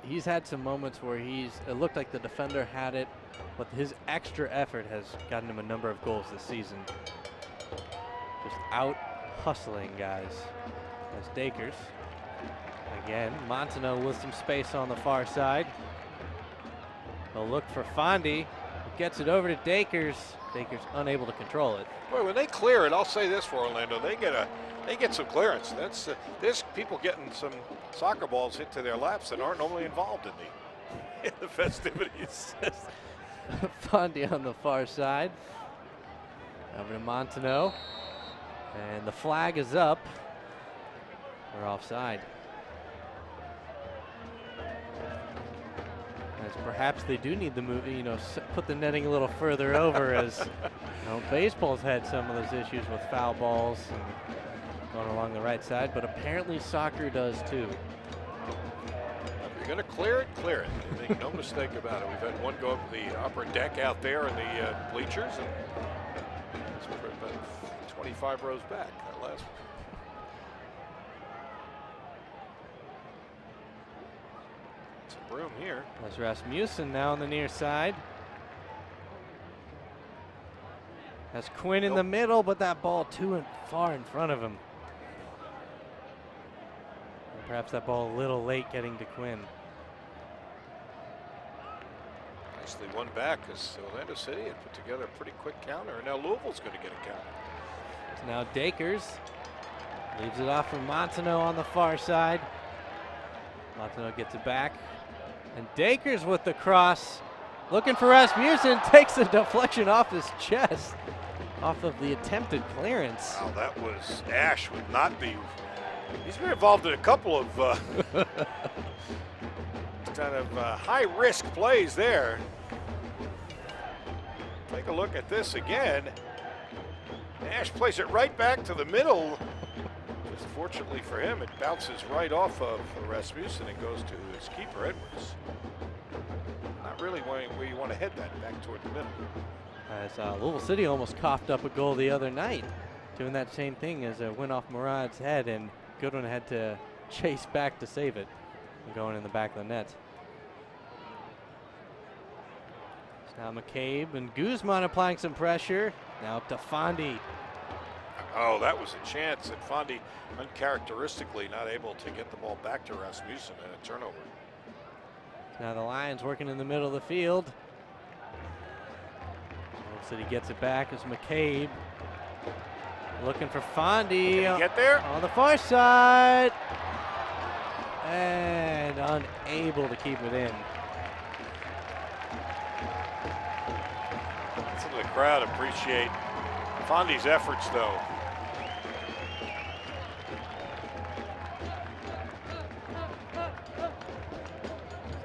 He's had some moments where it looked like the defender had it, but his extra effort has gotten him a number of goals this season. Just out hustling guys. As Dakers Again, Montano with some space on the far side. They'll look for Fondi. Gets it over to Dakers. Dakers unable to control it. Boy, when they clear it, I'll say this for Orlando, they get some clearance. That's there's people getting some soccer balls hit to their laps that aren't normally involved in the festivities. Fondi on the far side. Over to Montano. And the flag is up. We're offside. As perhaps they do need to move, put the netting a little further over, as baseball's had some of those issues with foul balls and going along the right side, but apparently soccer does too. If you're going to clear it, clear it. Make no mistake about it. We've had one go up the upper deck out there in the bleachers, and it's about 25 rows back. That last one. Room here. That's Rasmussen now on the near side. That's Quinn in the middle, but that ball too far in front of him. And perhaps that ball a little late getting to Quinn. Nicely won back as Orlando City had put together a pretty quick counter, and now Louisville's going to get a counter. So now Dakers leaves it off for Montano on the far side. Montano gets it back. And Dakers with the cross, looking for Rasmussen, takes the deflection off his chest, off of the attempted clearance. Wow, that was Ash would not be. He's been involved in a couple of kind of high-risk plays there. Take a look at this again. Ash plays it right back to the middle. Just fortunately for him, it bounces right off of Rasmussen and goes to his keeper, Edwards. Not really where you want to head that, back toward the middle. As Louisville City almost coughed up a goal the other night, doing that same thing as it went off Murad's head, and Goodwin had to chase back to save it, and going in the back of the net. So now McCabe and Guzman applying some pressure. Now up to Fondi. Oh, that was a chance, and Fondi uncharacteristically not able to get the ball back to Rasmussen, and a turnover. Now the Lions working in the middle of the field. Louisville City gets it back as McCabe looking for Fondi. Can he get there? On the far side. And unable to keep it in. Some of the crowd appreciate Fondi's efforts, though.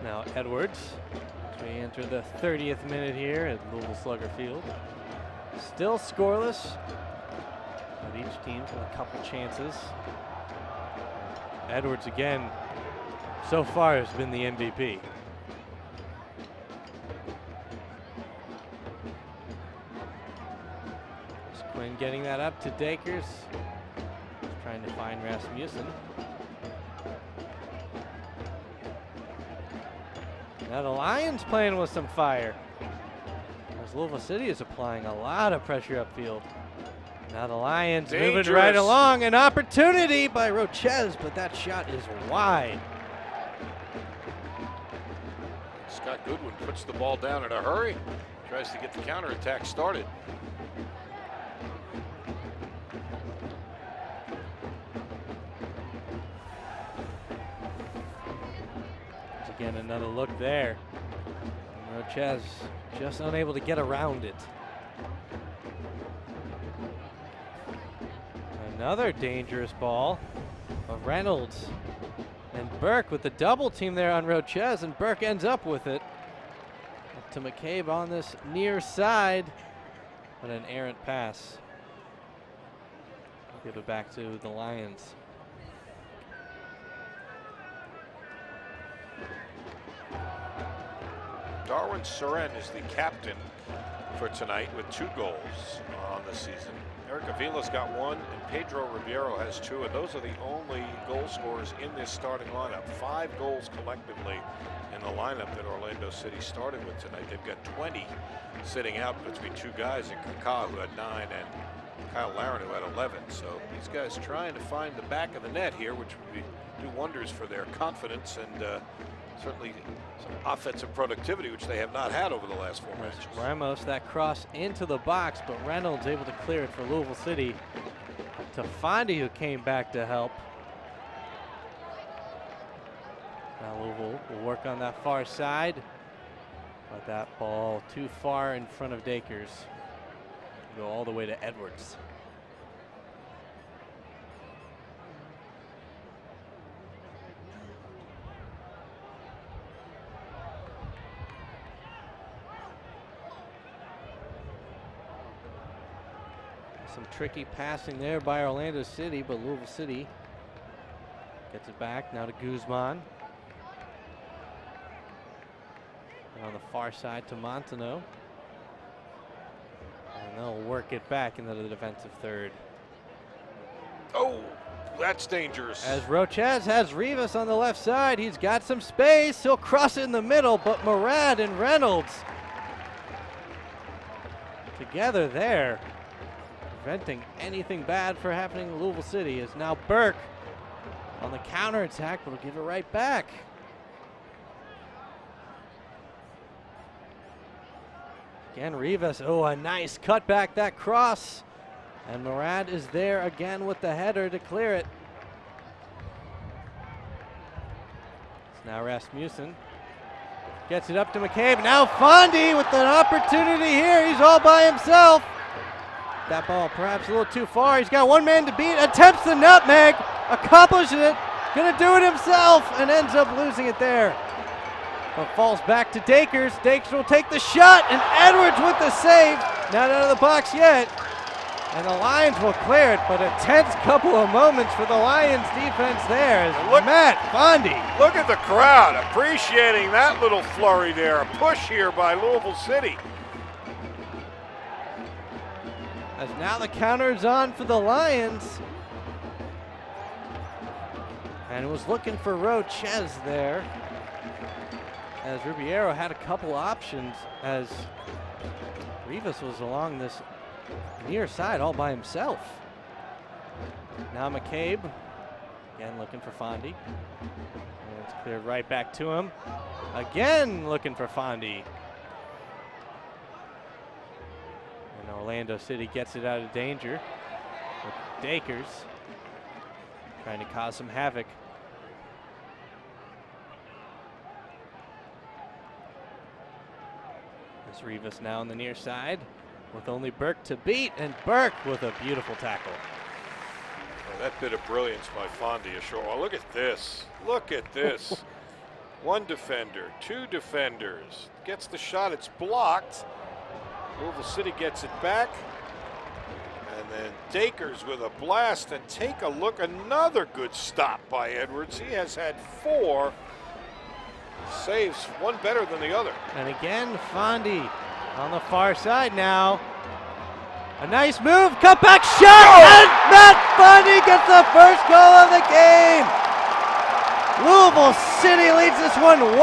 Now Edwards, as we enter the 30th minute here at Louisville Slugger Field. Still scoreless, but each team's got a couple chances. Edwards again, so far has been the MVP. Quinn getting that up to Dakers. He's trying to find Rasmussen. Now the Lions playing with some fire, as Louisville City is applying a lot of pressure upfield. Now the Lions moving right along. An opportunity by Rochez, but that shot is wide. Scott Goodwin puts the ball down in a hurry, tries to get the counterattack started. Again, another look there. And Rochez just unable to get around it. Another dangerous ball of Reynolds. And Burke with the double team there on Rochez, and Burke ends up with it. Up to McCabe on this near side. But an errant pass. Give it back to the Lions. Darwin Soren is the captain for tonight with 2 goals on the season. Eric Avila's got 1, and Pedro Ribeiro has 2, and those are the only goal scorers in this starting lineup. 5 goals collectively in the lineup that Orlando City started with tonight. They've got 20 sitting out between 2 guys in Kaká, who had 9, and Kyle Laren, who had 11. So these guys trying to find the back of the net here, which would be do wonders for their confidence and certainly some offensive productivity, which they have not had over the last 4 matches. Ramos, that cross into the box, but Reynolds able to clear it for Louisville City. To Fondy, who came back to help. Now Louisville will work on that far side, but that ball too far in front of Dakers. Go all the way to Edwards. Some tricky passing there by Orlando City, but Louisville City gets it back now to Guzman. And on the far side to Montano. And they'll work it back into the defensive third. Oh, that's dangerous. As Rochez has Rivas on the left side. He's got some space. He'll cross it in the middle, but Murad and Reynolds together there, preventing anything bad for happening in Louisville City. Is now Burke on the counterattack, but will give it right back. Again, Rivas, oh, a nice cutback, that cross. And Murad is there again with the header to clear it. It's now Rasmussen. Gets it up to McCabe. Now Fondy with an opportunity here. He's all by himself. That ball perhaps a little too far. He's got one man to beat. Attempts the nutmeg. Accomplishes it. Gonna do it himself and ends up losing it there. But falls back to Dakers. Dakers will take the shot, and Edwards with the save. Not out of the box yet. And the Lions will clear it, but a tense couple of moments for the Lions defense there. As look, Matt Fondy. Look at the crowd appreciating that little flurry there. A push here by Louisville City. As now the counter is on for the Lions. And was looking for Rochez there. As Ribeiro had a couple options as Rivas was along this near side all by himself. Now McCabe, again looking for Fondy. And it's cleared right back to him. Again looking for Fondy. And Orlando City gets it out of danger with Dakers trying to cause some havoc. This Rivas now on the near side with only Burke to beat, and Burke with a beautiful tackle. Oh, that bit of brilliance by Fondy ashore. Oh, look at this. Look at this. One defender, two defenders. Gets the shot, it's blocked. Louisville City gets it back. And then Dakers with a blast, and take a look. Another good stop by Edwards. He has had 4 saves, one better than the other. And again, Fondy on the far side now. A nice move, cut back shot, and Matt Fondy gets the first goal of the game. Louisville City leads this one 1-0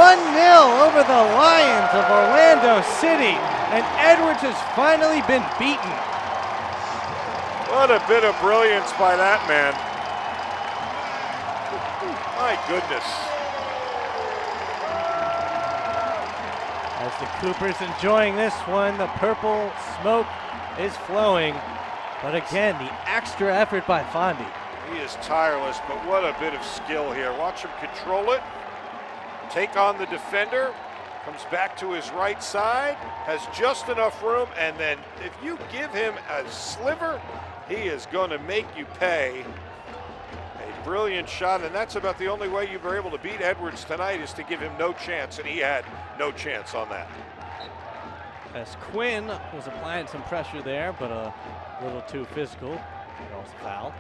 over the Lions of Orlando City, and Edwards has finally been beaten. What a bit of brilliance by that man. My goodness. As the Coopers enjoying this one, the purple smoke is flowing. But again, the extra effort by Fondy. He is tireless, but what a bit of skill here. Watch him control it, take on the defender, comes back to his right side, has just enough room, and then if you give him a sliver, he is going to make you pay. A brilliant shot, and that's about the only way you were able to beat Edwards tonight, is to give him no chance, and he had no chance on that. As Quinn was applying some pressure there, but a little too physical. It also fouled.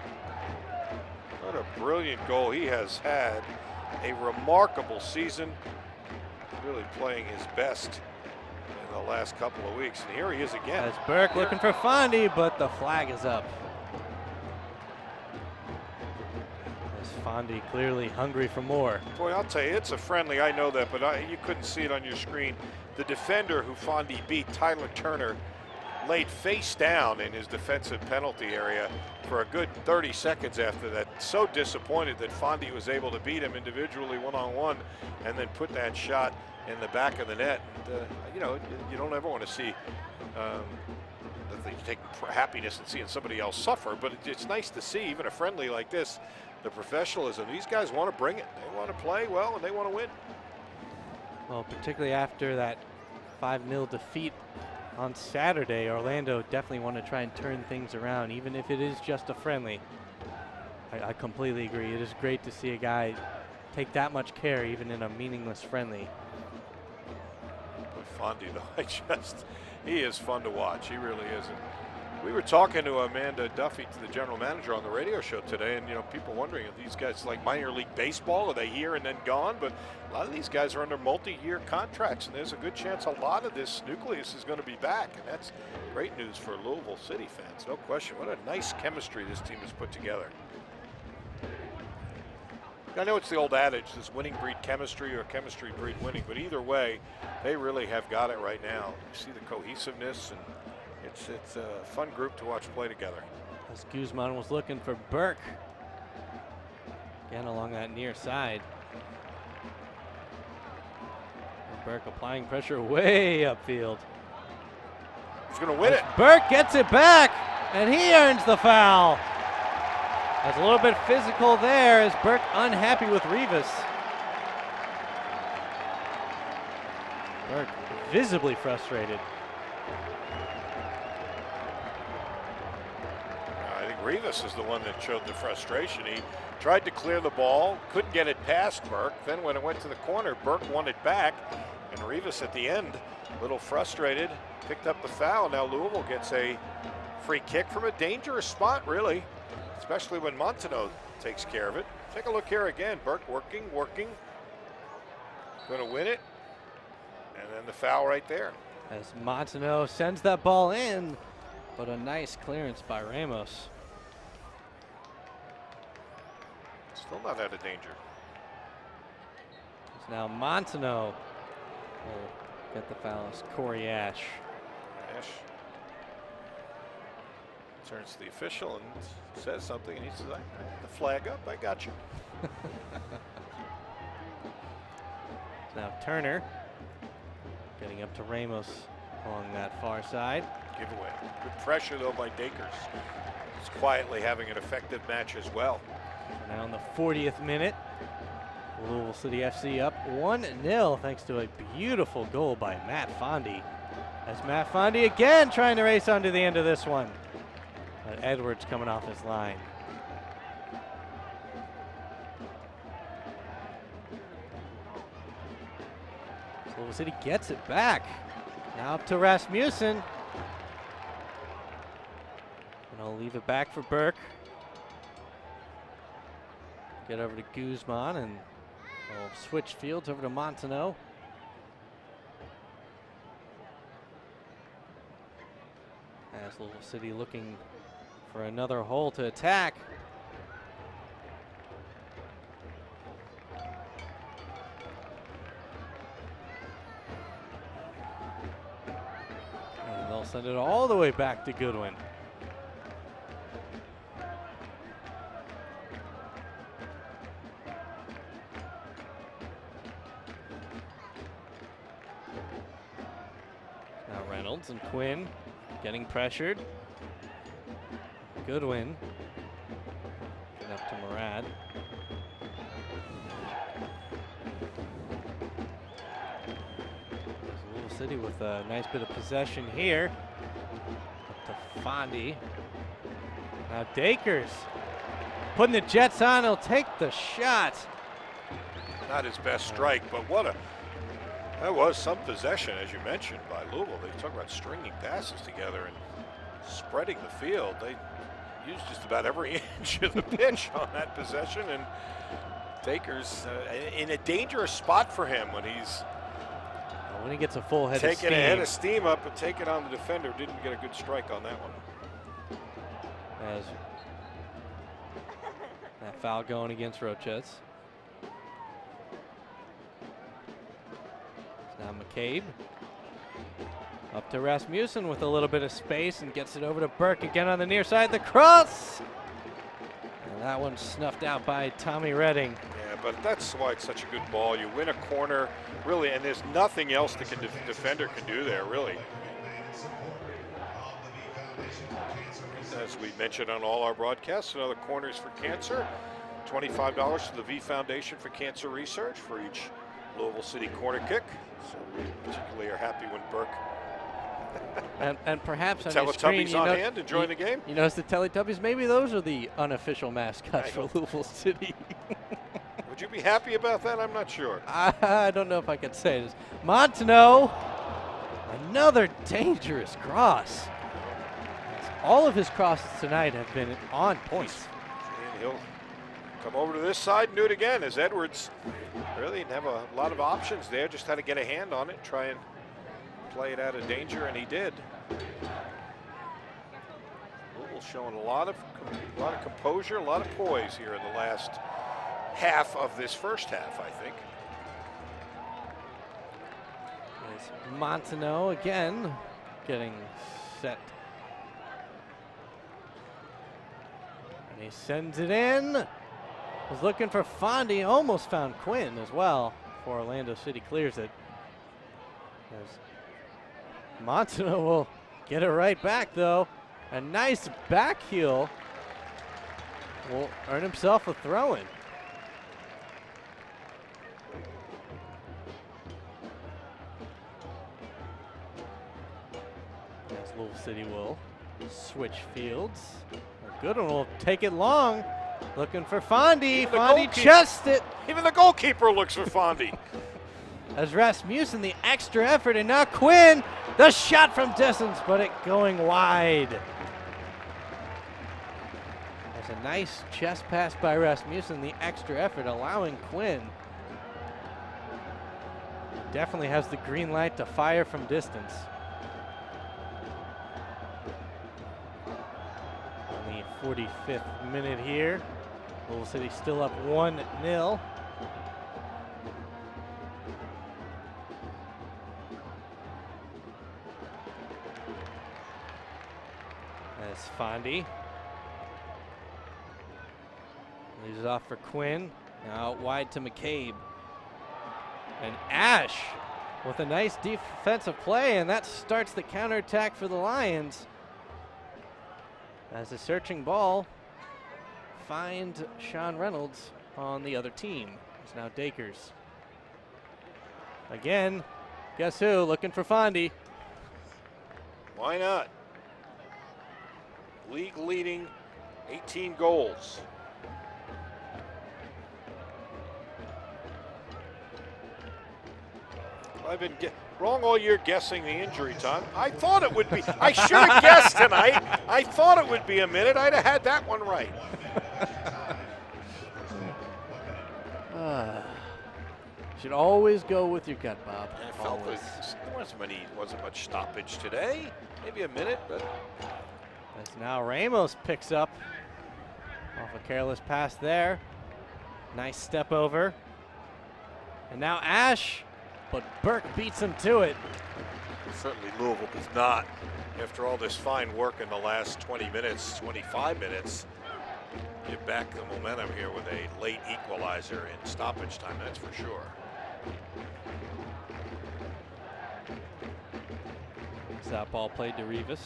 What a brilliant goal. He has had a remarkable season, really playing his best in the last couple of weeks. And here he is again. As Burke looking for Fondy, but the flag is up. As Fondy clearly hungry for more. Boy, I'll tell you, it's a friendly. I know that, but you couldn't see it on your screen. The defender who Fondy beat, Tyler Turner, laid face down in his defensive penalty area for a good 30 seconds after that. So disappointed that Fondy was able to beat him individually one-on-one and then put that shot in the back of the net. And, you know, you don't ever want to see that you take happiness in seeing somebody else suffer, but it's nice to see, even a friendly like this, the professionalism. These guys want to bring it. They want to play well and they want to win. Well, particularly after that 5-0 defeat on Saturday, Orlando definitely want to try and turn things around, even if it is just a friendly. I completely agree. It is great to see a guy take that much care, even in a meaningless friendly. But Fondy, though, he is fun to watch. He really is. And we were talking to Amanda Duffy, to the general manager, on the radio show today, and, you know, people wondering if these guys like minor league baseball, are they here and then gone? But a lot of these guys are under multi-year contracts, and there's a good chance a lot of this nucleus is going to be back, and that's great news for Louisville City fans, no question. What a nice chemistry this team has put together. I know it's the old adage, this winning breed chemistry or chemistry breed winning, but either way, they really have got it right now. You see the cohesiveness, and it's a fun group to watch play together. As Guzman was looking for Burke. Again, along that near side. And Burke applying pressure way upfield. He's going to win it. Burke gets it back, and he earns the foul. That's a little bit physical there as Burke unhappy with Rivas. Burke visibly frustrated. I think Rivas is the one that showed the frustration. He tried to clear the ball, couldn't get it past Burke. Then when it went to the corner, Burke won it back. And Rivas at the end, a little frustrated, picked up the foul. Now Louisville gets a free kick from a dangerous spot, really, especially when Montenot takes care of it. Take a look here again. Burke working. Going to win it. And then the foul right there. As Montenot sends that ball in, but a nice clearance by Ramos. Still not out of danger. It's now Montenot will get the foul as Corey Ash. Ash turns to the official and says something, and he says, the flag up, I got you. Now Turner getting up to Ramos along that far side. Giveaway. Good pressure, though, by Dakers. He's quietly having an effective match as well. So now in the 40th minute, Louisville City FC up 1-0 thanks to a beautiful goal by Matt Fondy. As Matt Fondy again trying to race on to the end of this one. But Edwards coming off his line. So Louisville City gets it back. Now up to Rasmussen. And I'll leave it back for Burke. Get over to Guzman, and we'll switch fields over to Montenot. As Louisville City looking for another hole to attack. And they'll send it all the way back to Goodwin. Now Reynolds and Quinn getting pressured. Goodwin. Get up to Murad. Louisville City with a nice bit of possession here. Up to Fondy. Now Dakers putting the Jets on. He'll take the shot. Not his best strike, but that was some possession, as you mentioned, by Louisville. They talk about stringing passes together and spreading the field. They used just about every inch of the pitch on that possession, and Dakers in a dangerous spot for him when he gets a full head of steam. Taking a head of steam up and taking on the defender. Didn't get a good strike on that one. As that foul going against Roches. Now McCabe Up to Rasmussen with a little bit of space and gets it over to Burke again on the near side. The cross! And that one's snuffed out by Tommy Redding. Yeah, but that's why it's such a good ball. You win a corner, really, and there's nothing else the defender can do there, really. As we mentioned on all our broadcasts, another Corners for Cancer. $25 to the V Foundation for Cancer Research for each Louisville City corner kick. So we particularly are happy when Burke and perhaps on your screen, Teletubbies on hand enjoying the game. You notice the Teletubbies? Maybe those are the unofficial mascots for Louisville City. Would you be happy about that? I'm not sure. I don't know if I could say this. Montano, another dangerous cross. All of his crosses tonight have been on point. And he'll come over to this side and do it again as Edwards really didn't have a lot of options there, just had to get a hand on it, try and play it out of danger, and he did. Louisville showing a lot of composure, a lot of poise here in the last half of this first half, I think. There's Montano again getting set. And he sends it in. Was looking for Fondy, almost found Quinn as well before Orlando City clears it. As Montano will get it right back though. A nice back heel will earn himself a throw-in. As Louisville City will switch fields. A good one will take it long. Looking for Fondy. Fondy chests it. Even the goalkeeper looks for Fondy. As Rasmussen, the extra effort, and now Quinn, the shot from distance, but it going wide. There's a nice chest pass by Rasmussen, the extra effort, allowing Quinn. Definitely has the green light to fire from distance. On the 45th minute here, Louisville City still up 1-0. As Fondy leaves it off for Quinn. Now out wide to McCabe. And Ash with a nice defensive play, and that starts the counterattack for the Lions. As a searching ball find Sean Reynolds on the other team. It's now Dakers. Again, guess who? Looking for Fondy. Why not? League leading 18 goals. I've been wrong all year guessing the injury time. I thought it would be. I should have guessed tonight. I thought it would be a minute. I'd have had that one right. Should always go with your gut, Bob. I felt there wasn't much stoppage today. Maybe a minute, but. As now Ramos picks up off a careless pass there. Nice step over. And now Ash, but Burke beats him to it. Certainly Louisville does not. After all this fine work in the last 20 minutes, 25 minutes, get back the momentum here with a late equalizer in stoppage time, that's for sure. That ball played to Rivas.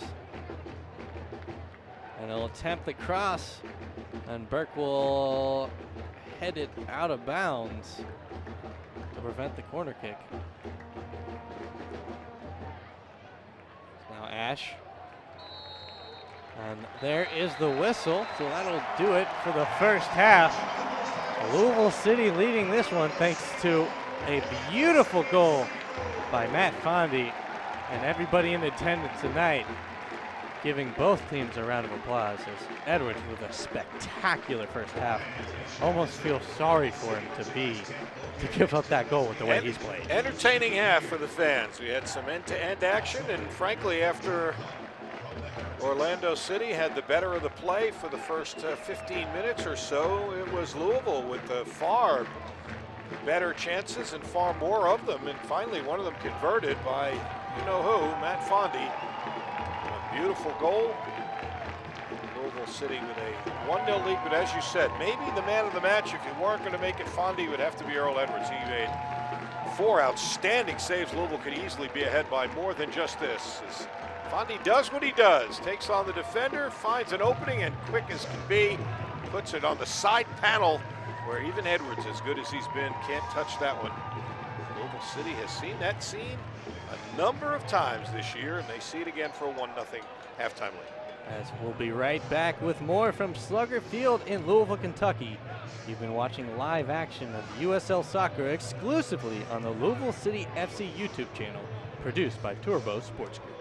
And he'll attempt the cross, and Burke will head it out of bounds to prevent the corner kick. Now Ash. And there is the whistle, so that'll do it for the first half. Louisville City leading this one thanks to a beautiful goal by Matt Fondy and everybody in attendance tonight, giving both teams a round of applause as Edwards with a spectacular first half. Almost feel sorry for him to give up that goal with the way he's played. Entertaining half for the fans. We had some end-to-end action, and frankly, after Orlando City had the better of the play for the first 15 minutes or so, it was Louisville with the far better chances and far more of them, and finally one of them converted by you know who, Matt Fondy. A beautiful goal. Louisville City with a 1-0 lead, but as you said, maybe the man of the match, if you weren't going to make it Fondy, would have to be Earl Edwards. He made 4 outstanding saves. Louisville could easily be ahead by more than just this. As Fondy does what he does, takes on the defender, finds an opening, and quick as can be, puts it on the side panel where even Edwards, as good as he's been, can't touch that one. Louisville City has seen that scene a number of times this year, and they see it again for a 1-0 halftime lead. As we'll be right back with more from Slugger Field in Louisville, Kentucky. You've been watching live action of USL Soccer exclusively on the Louisville City FC YouTube channel, produced by Turbo Sports Group.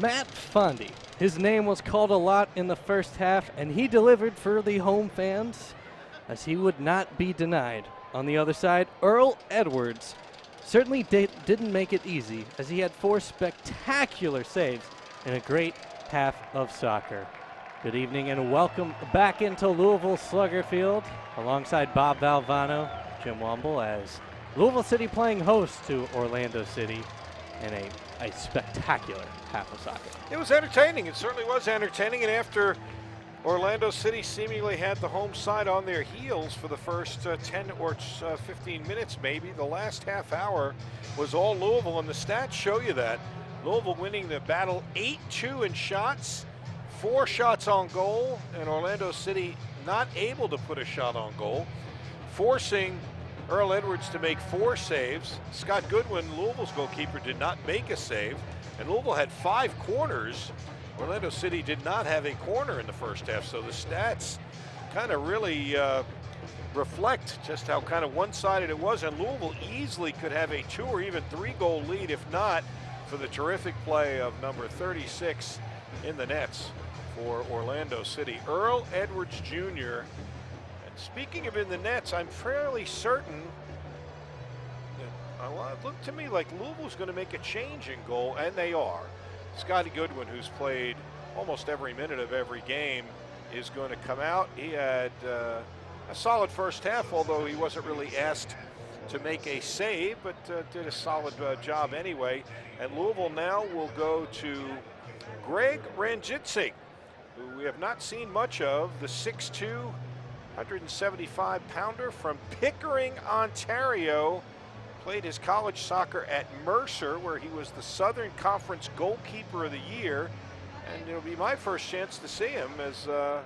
Matt Fondy. His name was called a lot in the first half, and he delivered for the home fans, as he would not be denied. On the other side, Earl Edwards certainly didn't make it easy, as he had 4 spectacular saves in a great half of soccer. Good evening and welcome back into Louisville Slugger Field alongside Bob Valvano, Jim Womble, as Louisville City playing host to Orlando City in a spectacular half of soccer. It was entertaining. It certainly was entertaining. And after Orlando City seemingly had the home side on their heels for the first 10 or 15 minutes, maybe, the last half hour was all Louisville, and the stats show you that. Louisville winning the battle 8-2 in shots, 4 shots on goal, and Orlando City not able to put a shot on goal, forcing Earl Edwards to make 4 saves. Scott Goodwin, Louisville's goalkeeper, did not make a save, and Louisville had 5 corners. Orlando City did not have a corner in the first half, so the stats kind of really reflect just how kind of one-sided it was, and Louisville easily could have a 2 or even 3 goal lead if not for the terrific play of number 36 in the nets for Orlando City, Earl Edwards Jr. And speaking of in the nets, I'm fairly certain that it looked to me like Louisville's going to make a change in goal, and they are. Scotty Goodwin, who's played almost every minute of every game, is going to come out. He had a solid first half, although he wasn't really asked to make a save, but did a solid job anyway. And Louisville now will go to Greg Ranjitsingh, who we have not seen much of, the 6'2", 175-pounder from Pickering, Ontario. Played his college soccer at Mercer, where he was the Southern Conference Goalkeeper of the Year. And it'll be my first chance to see him, as the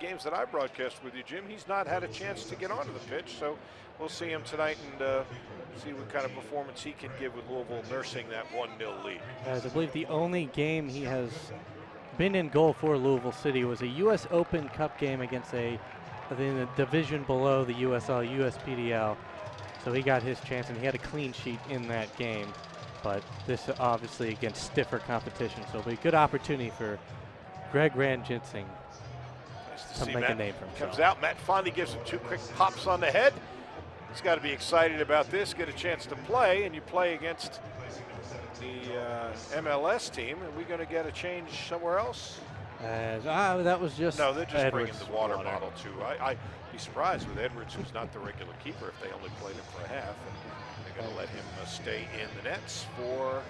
games that I broadcast with you, Jim, he's not had a chance to get onto the pitch. So we'll see him tonight and see what kind of performance he can give with Louisville nursing that 1-0 lead. As I believe the only game he has been in goal for Louisville City was a U.S. Open Cup game against in the division below the USL, USPDL. So he got his chance, and he had a clean sheet in that game. But this obviously against stiffer competition, so it'll be a good opportunity for Greg Ranjitsingh to make a name for himself. Comes out, Matt Fondy gives him 2 quick pops on the head. He's got to be excited about this, get a chance to play, and you play against the MLS team. Are we going to get a change somewhere else? That was just No, they're just Edwards' bringing the water bottle too. I'd be surprised with Edwards, who's not the regular keeper, if they only played him for a half. And they're going to let him stay in the nets for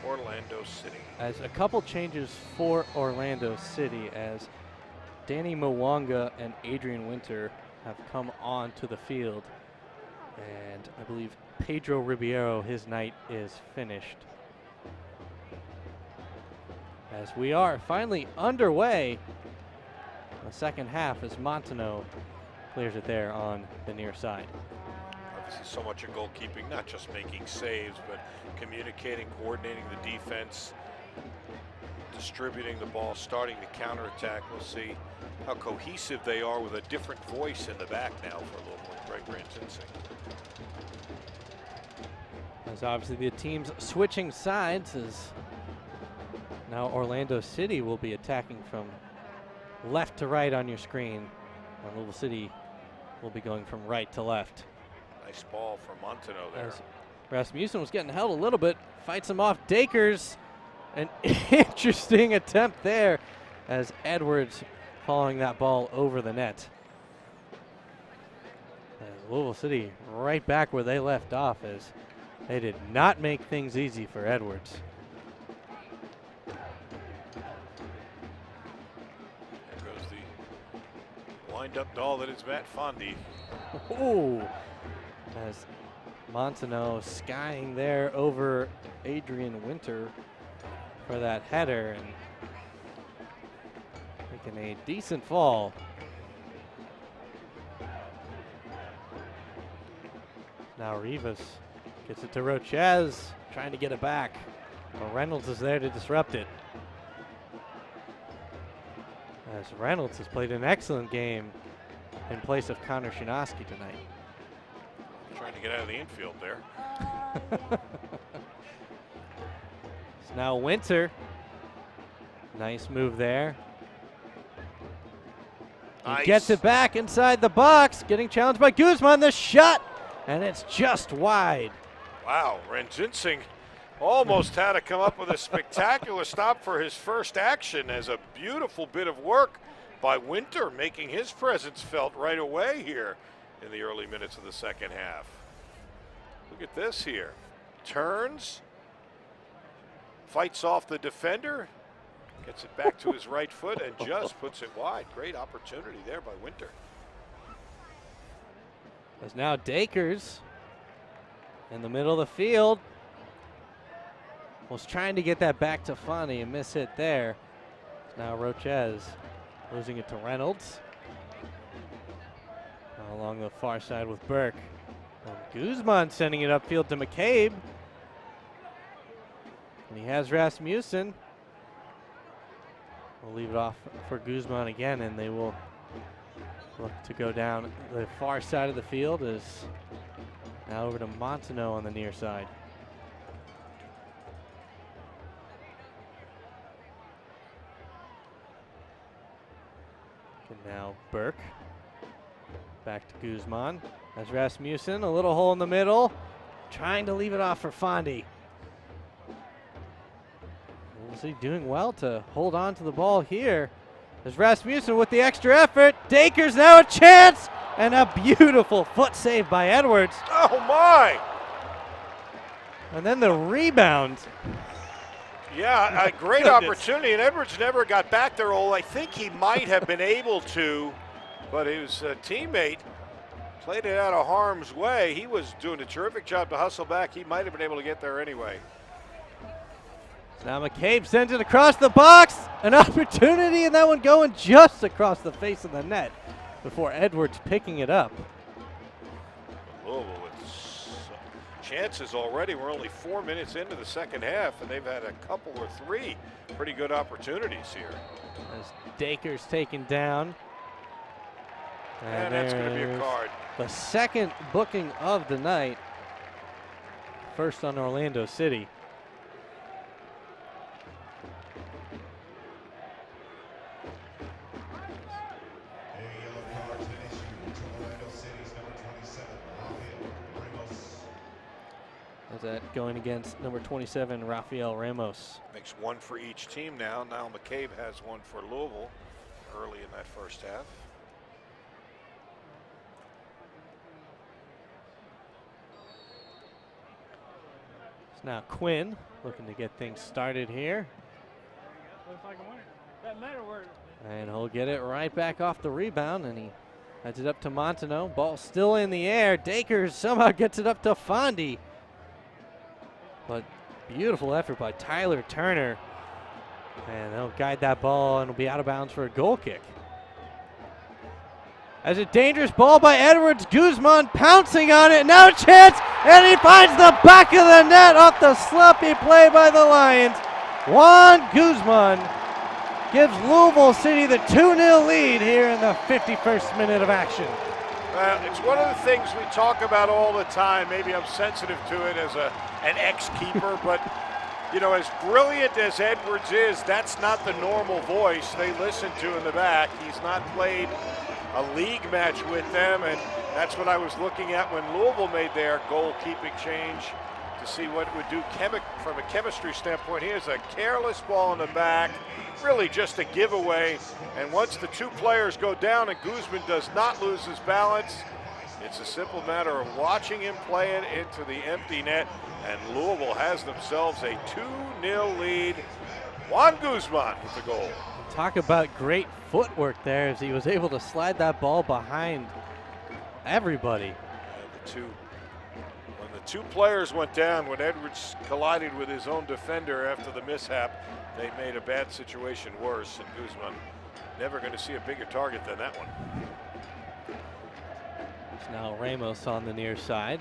Orlando City. As a couple changes for Orlando City, as Danny Mwanga and Adrian Winter have come on to the field. And I believe Pedro Ribeiro, his night is finished. As we are finally underway in the second half, as Montano clears it there on the near side. Obviously so much in goalkeeping, not just making saves, but communicating, coordinating the defense, distributing the ball, starting the counterattack. We'll see how cohesive they are with a different voice in the back now for Louisville, Greg Ranjitsingh. As obviously the teams switching sides, as now Orlando City will be attacking from left to right on your screen. And Louisville City will be going from right to left. Nice ball from Montano there. As Rasmussen was getting held a little bit, fights him off. Dakers, an interesting attempt there, as Edwards following that ball over the net. As Louisville City right back where they left off, as they did not make things easy for Edwards. Wind-up doll that is Matt Fondy. Ooh, as Montano skying there over Adrian Winter for that header and making a decent fall. Now Rivas gets it to Rochez, trying to get it back. Well, Reynolds is there to disrupt it. As Reynolds has played an excellent game in place of Connor Shinoski tonight. Trying to get out of the infield there. It's now Winter Nice move there. He Nice. gets it back inside the box, getting challenged by Guzman. The shot, and it's just wide. Wow, Ranjinsing almost had to come up with a spectacular stop for his first action, as a beautiful bit of work by Winter, making his presence felt right away here in the early minutes of the second half. Look at this here. Turns, fights off the defender, gets it back to his right foot and just puts it wide. Great opportunity there by Winter. As now Dakers in the middle of the field was trying to get that back to Fondy, a miss hit there. Now Rochez losing it to Reynolds. Along the far side with Burke. And Guzman sending it upfield to McCabe. And he has Rasmussen. We'll leave it off for Guzman again, and they will look to go down the far side of the field. Is now over to Montenot on the near side. And now Burke. Back to Guzman. As Rasmussen, a little hole in the middle. Trying to leave it off for Fondy. Is he doing well to hold on to the ball here? As Rasmussen with the extra effort. Dakers now a chance. And a beautiful foot save by Edwards. Oh my! And then the rebound. Yeah, a great opportunity, and Edwards never got back there. Oh, I think he might have been able to, but his teammate played it out of harm's way. He was doing a terrific job to hustle back. He might have been able to get there anyway. Now McCabe sends it across the box. An opportunity, and that one going just across the face of the net before Edwards picking it up. Louisville with chances already. We're only 4 minutes into the second half, and they've had a couple or three pretty good opportunities here. As Dakers taken down. And that's going to be a card. The second booking of the night. First on Orlando City. Is that going against number 27, Rafael Ramos. Makes one for each team now. Now McCabe has one for Louisville early in that first half. It's now Quinn looking to get things started here. Looks like a winner. Doesn't matter where. And he'll get it right back off the rebound, and he heads it up to Montenot. Ball still in the air. Dakers somehow gets it up to Fondy. But beautiful effort by Tyler Turner. And they'll guide that ball, and it'll be out of bounds for a goal kick. As a dangerous ball by Edwards, Guzman pouncing on it. Now a chance, and he finds the back of the net off the sloppy play by the Lions. Juan Guzman gives Louisville City the 2-0 lead here in the 51st minute of action. Well, it's one of the things we talk about all the time. Maybe I'm sensitive to it as an ex-keeper, but you know, as brilliant as Edwards is, that's not the normal voice they listen to in the back. He's not played a league match with them, and that's what I was looking at when Louisville made their goalkeeping change to see what it would do from a chemistry standpoint. Here's a careless ball in the back, really just a giveaway. And once the two players go down and Guzman does not lose his balance, it's a simple matter of watching him play it into the empty net, and Louisville has themselves a 2-0 lead. Juan Guzman with the goal. Talk about great footwork there as he was able to slide that ball behind everybody. When the two players went down, when Edwards collided with his own defender after the mishap, they made a bad situation worse, and Guzman never going to see a bigger target than that one. It's now Ramos on the near side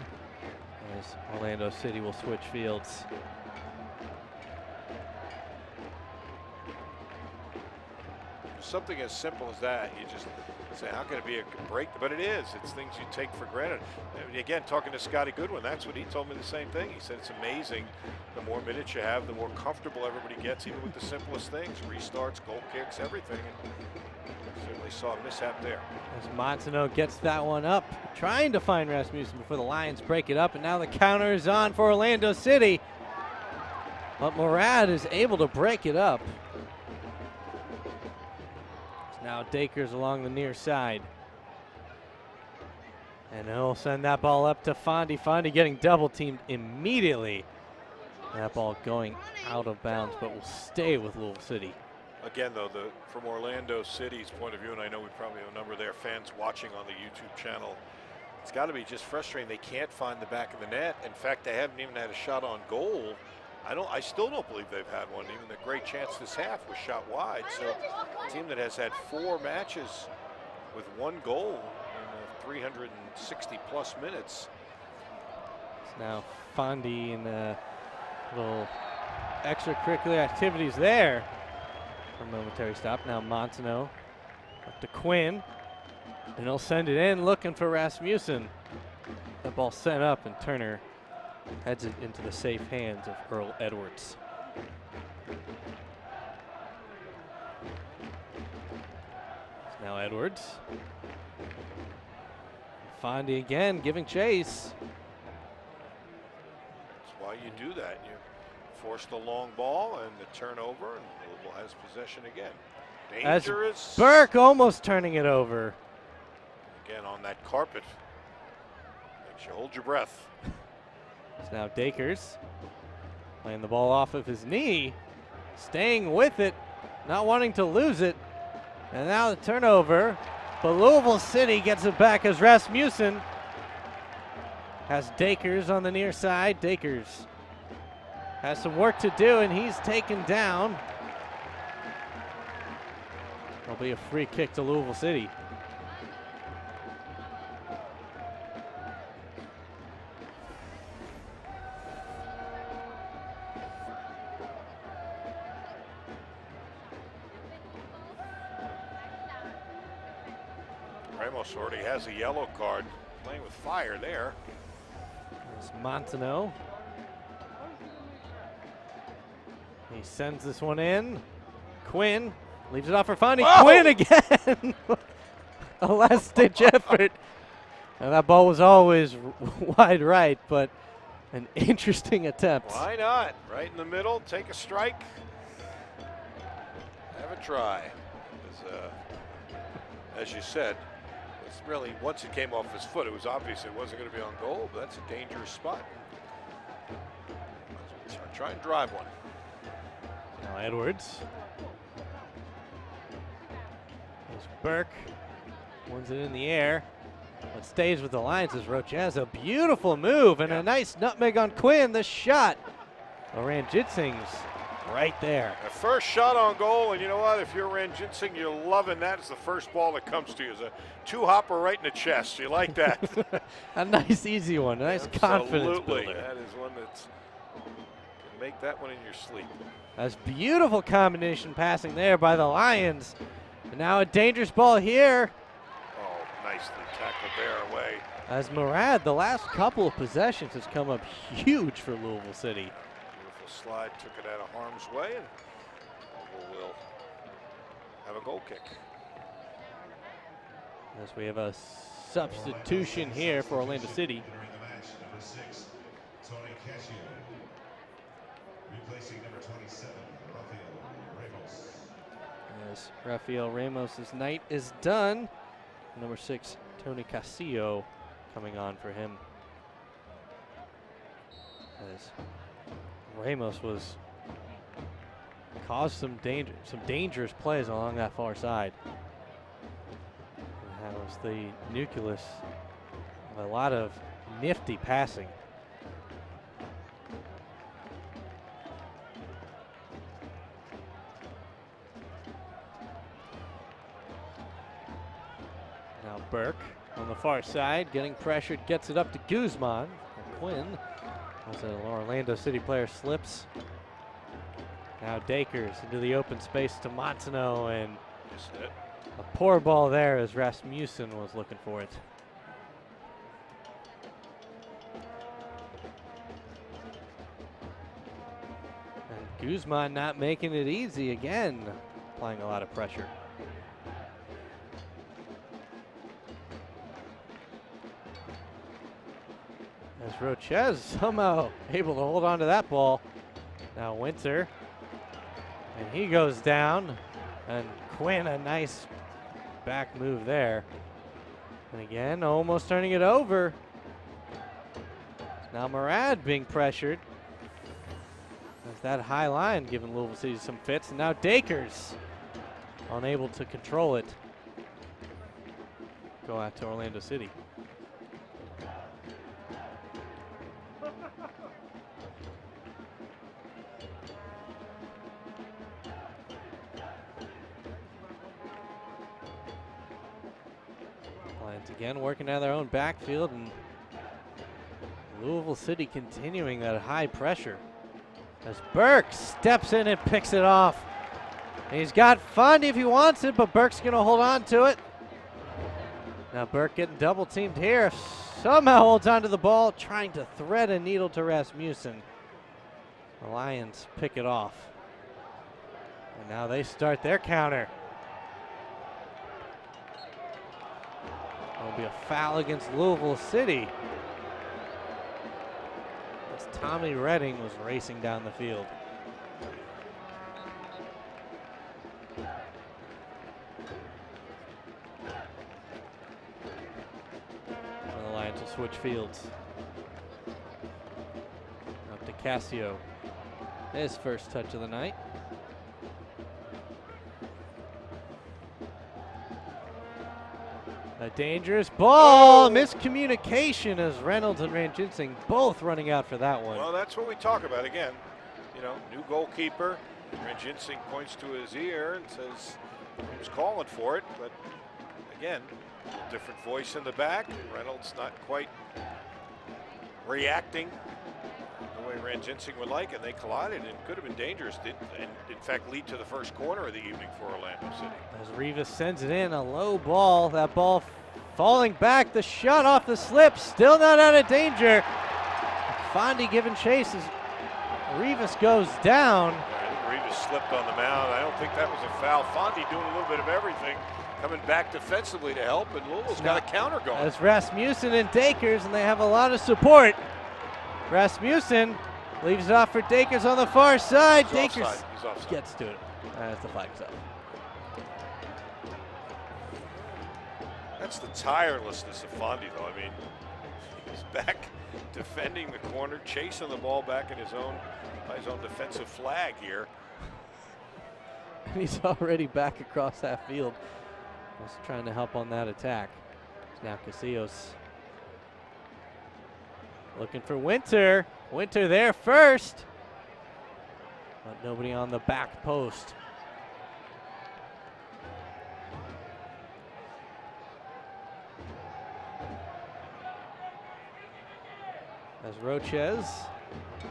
as Orlando City will switch fields. something as simple as that, you just say, how can it be a break? But it is. It's things you take for granted. And again, talking to Scotty Goodwin, that's what he told me the same thing. He said it's amazing. The more minutes you have, the more comfortable everybody gets, even with the simplest things, restarts, goal kicks, everything. And certainly saw a mishap there. As Montaneau gets that one up, trying to find Rasmussen before the Lions break it up, and now the counter is on for Orlando City. But Murad is able to break it up. Now Dakers along the near side. And he'll send that ball up to Fondy. Fondy getting double teamed immediately. That ball going out of bounds, but will stay with Louisville City. Again, though, from Orlando City's point of view, and I know we probably have a number of their fans watching on the YouTube channel, it's got to be just frustrating. They can't find the back of the net. In fact, they haven't even had a shot on goal. I still don't believe they've had one. Even the great chance this half was shot wide. So a team that has had 4 matches with 1 goal in 360 plus minutes. It's now Fondy in the little extracurricular activities there. For a momentary stop. Now Montaneau up to Quinn. And he'll send it in looking for Rasmussen. That ball sent up and Turner heads it into the safe hands of Earl Edwards. It's now Edwards. Fondy again giving chase. That's why you do that. You force the long ball and the turnover, and Louisville has possession again. Dangerous. As Burke almost turning it over. Again on that carpet. Makes you hold your breath. It's now Dakers playing the ball off of his knee, staying with it, not wanting to lose it. And now the turnover, but Louisville City gets it back as Rasmussen has Dakers on the near side. Dakers has some work to do, and he's taken down. It'll be a free kick to Louisville City. Ramos already has a yellow card, playing with fire there. There's Montaneau. He sends this one in. Quinn leaves it off for Fondy. Whoa! Quinn again. A last-ditch effort. And that ball was always wide right, but an interesting attempt. Why not? Right in the middle, take a strike. Have a try. As you said, it's really, once it came off his foot, it was obvious it wasn't going to be on goal, but that's a dangerous spot. Try and drive one. Now Edwards. There's Burke. Wins it in the air. But stays with the Lions as Roche has a beautiful move and a nice nutmeg on Quinn. The shot. Ranjitsing's right there. A first shot on goal, and you know what? If you're Ranjitsing, you're loving that. It's the first ball that comes to you. It's a 2-hopper right in the chest. You like that? A nice easy one. A nice confidence builder. That is one that's can make that one in your sleep. That's beautiful combination passing there by the Lions. And now a dangerous ball here. Oh, nicely tackled there away. As Murad, the last couple of possessions has come up huge for Louisville City. Beautiful slide, took it out of harm's way, and Louisville will have a goal kick. As we have a substitution here for Orlando City. As Rafael Ramos' night is done, number 6, Tony Casillo, coming on for him. As Ramos caused some dangerous plays along that far side. And that was the nucleus of a lot of nifty passing. Now Burke on the far side, getting pressured, gets it up to Guzman. And Quinn, as an Orlando City player, slips. Now Dakers into the open space to Montaneau, and Missed it. A poor ball there as Rasmussen was looking for it. And Guzman not making it easy again, applying a lot of pressure. As Rochez somehow able to hold on to that ball. Now Winter, and he goes down, and Quinn a nice back move there. And again, almost turning it over. Now Murad being pressured. As that high line giving Louisville City some fits, and now Dakers unable to control it. Go out to Orlando City. Lions again working out of their own backfield, and Louisville City continuing that high pressure. As Burke steps in and picks it off. He's got Fondy if he wants it, but Burke's going to hold on to it. Now Burke getting double teamed here. Somehow holds onto the ball, trying to thread a needle to Rasmussen. The Lions pick it off. And now they start their counter. It'll be a foul against Louisville City. As Tommy Redding was racing down the field. And the Lions will switch fields. Up to Casio. His first touch of the night. A dangerous ball, miscommunication as Reynolds and Ranjinsing both running out for that one. Well, that's what we talk about again. You know, new goalkeeper. Ranjinsing points to his ear and says he was calling for it, but again, a different voice in the back. Reynolds not quite reacting the way Ranjinsing would like, and they collided and could have been dangerous, and in fact lead to the first corner of the evening for Orlando City. As Rivas sends it in, a low ball, that ball falling back, the shot off the slip, still not out of danger. Fondy giving chase as Rivas goes down. I think Rivas slipped on the mound. I don't think that was a foul. Fondy doing a little bit of everything, coming back defensively to help, and Louisville's got a counter going. As Rasmussen and Dakers, and they have a lot of support. Rasmussen leaves it off for Dakers on the far side. He's Dakers offside. He's offside. gets to it as the flag's up. That's the tirelessness of Fondy, though. I mean, he's back defending the corner, chasing the ball back in his own defensive flag here. He's already back across that field. Just trying to help on that attack. Now Casillas looking for Winter. Winter there first. But nobody on the back post. As Rochez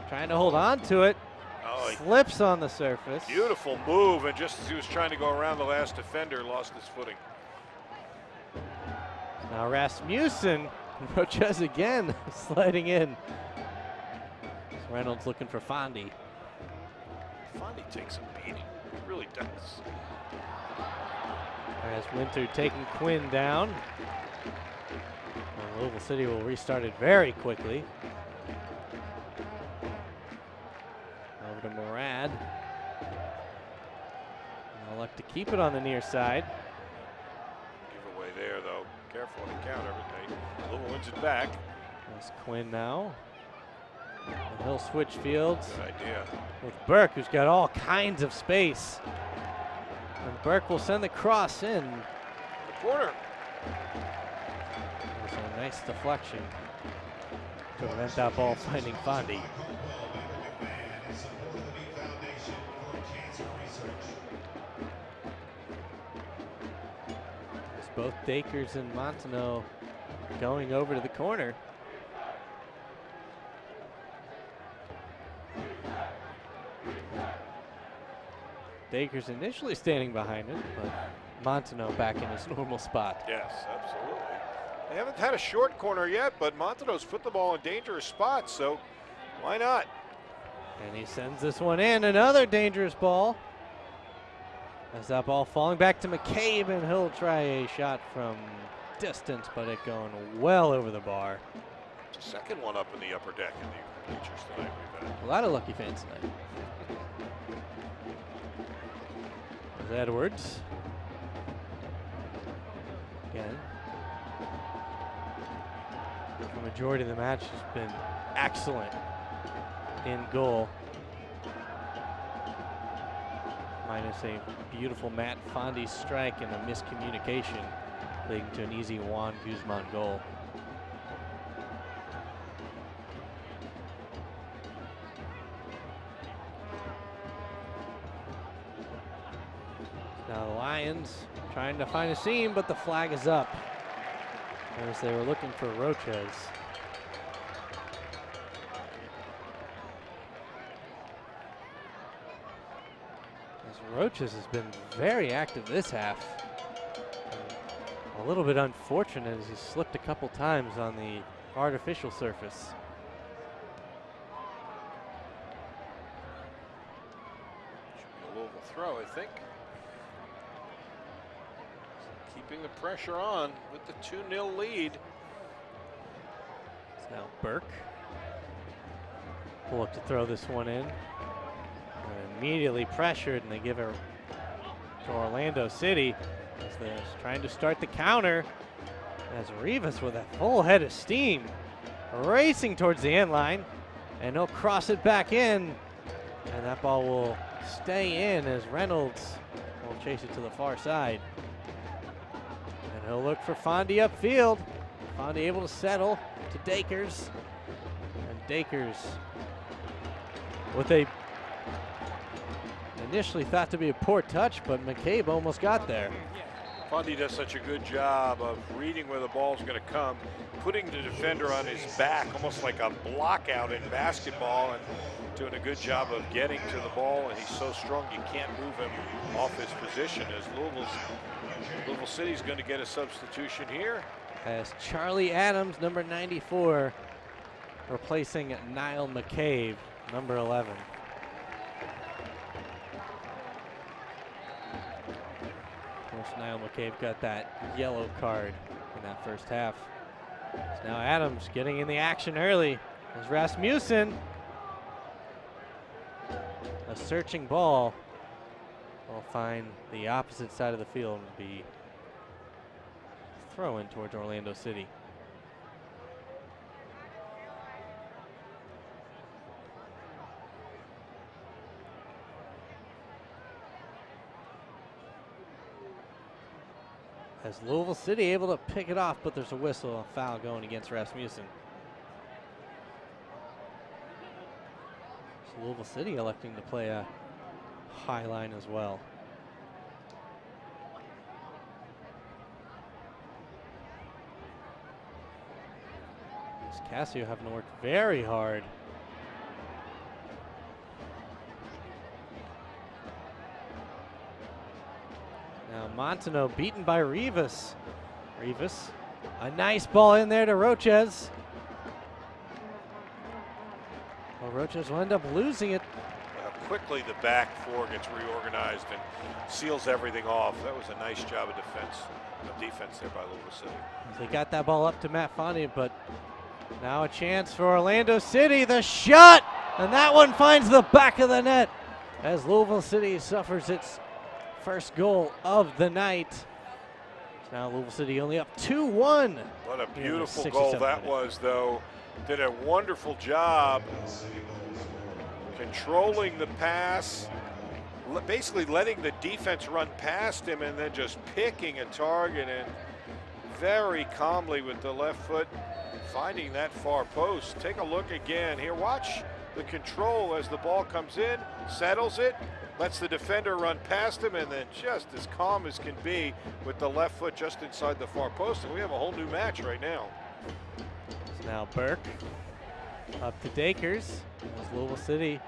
trying to hold on to it. Oh, Slips on the surface. beautiful move, and just as he was trying to go around the last defender, lost his footing. Now Rasmussen, Rochez again sliding in. Reynolds looking for Fondy. Fondy takes a beating, he really does. As Winter taking Quinn down. Well, Louisville City will restart it very quickly. Over to Murad. They'll look to keep it on the near side. Giveaway there, though. Careful on the counter, but Louisville wins it back. There's Quinn now. And he'll switch fields Good idea. with Burke, who's got all kinds of space. And Burke will send the cross in. The corner. There's a nice deflection to prevent that ball finding Fondy. As both Dakers and Montanaro going over to the corner. Dakers initially standing behind it, but Montanaro back in his normal spot. Yes, absolutely. They haven't had a short corner yet, but Montano's put the ball in dangerous spots, so why not? And he sends this one in. Another dangerous ball. As that ball falling back to McCabe, and he'll try a shot from distance, but it going well over the bar. It's the second one up in the upper deck in the bleachers tonight we've had. A lot of lucky fans tonight. There's Edwards. Again. The majority of the match has been excellent in goal. Minus a beautiful Matt Fondy strike and a miscommunication, leading to an easy Juan Guzman goal. Now the Lions trying to find a seam, but the flag is up. As they were looking for Roches. Roches has been very active this half. A little bit unfortunate as he slipped a couple times on the artificial surface. Should be a Louisville throw, I think. Keeping the pressure on with the 2-0 lead. It's now Burke. Will look to throw this one in. Immediately pressured, and they give it to Orlando City as they're trying to start the counter. As Rivas with a full head of steam racing towards the end line, and he'll cross it back in, and that ball will stay in as Reynolds will chase it to the far side. And he'll look for Fondy upfield. Fondy able to settle to Dakers, and Dakers with a initially thought to be a poor touch, but McCabe almost got there. Fondy does such a good job of reading where the ball's going to come, putting the defender on his back, almost like a block out in basketball, and doing a good job of getting to the ball. And he's so strong you can't move him off his position. As Louisville City's going to get a substitution here. As Charlie Adams, number 94, replacing Niall McCabe, number 11. Niall McCabe got that yellow card in that first half. So now Adams getting in the action early. As Rasmussen, a searching ball, will find the opposite side of the field and be thrown towards Orlando City. As Louisville City able to pick it off, but there's a whistle, a foul going against Rasmussen. So Louisville City electing to play a high line as well. As Casio having to work very hard. Now Montanaro beaten by Rivas. Rivas, a nice ball in there to Roches. Well, Roches will end up losing it. Quickly the back four gets reorganized and seals everything off. That was a nice job of defense there by Louisville City. They got that ball up to Matt Fondy, but now a chance for Orlando City. The shot, and that one finds the back of the net as Louisville City suffers its first goal of the night. Now Louisville City only up 2-1. What a beautiful goal that was, though. Did a wonderful job controlling the pass, basically letting the defense run past him and then just picking a target and very calmly with the left foot finding that far post. Take a look again here. Watch the control as the ball comes in, settles it, lets the defender run past him, and then just as calm as can be with the left foot just inside the far post. And we have a whole new match right now. So now Burke up to Dakers. As Louisville City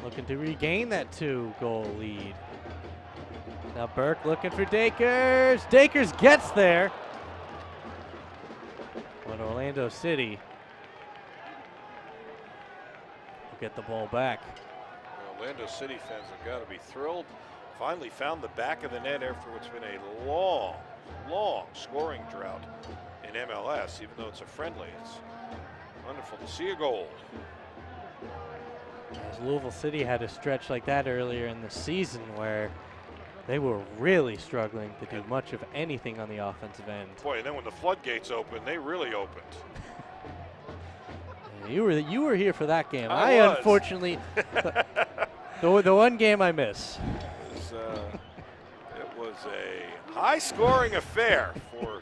looking to regain that 2-goal lead. Now Burke looking for Dakers. Dakers gets there. But Orlando City will get the ball back. Orlando City fans have got to be thrilled. Finally found the back of the net after what's been a long, long scoring drought in MLS, even though it's a friendly. It's wonderful to see a goal. As Louisville City had a stretch like that earlier in the season where they were really struggling to do much of anything on the offensive end. Boy, and then when the floodgates opened, they really opened. You were here for that game. I was. Unfortunately, the one game I miss. It was a high-scoring affair for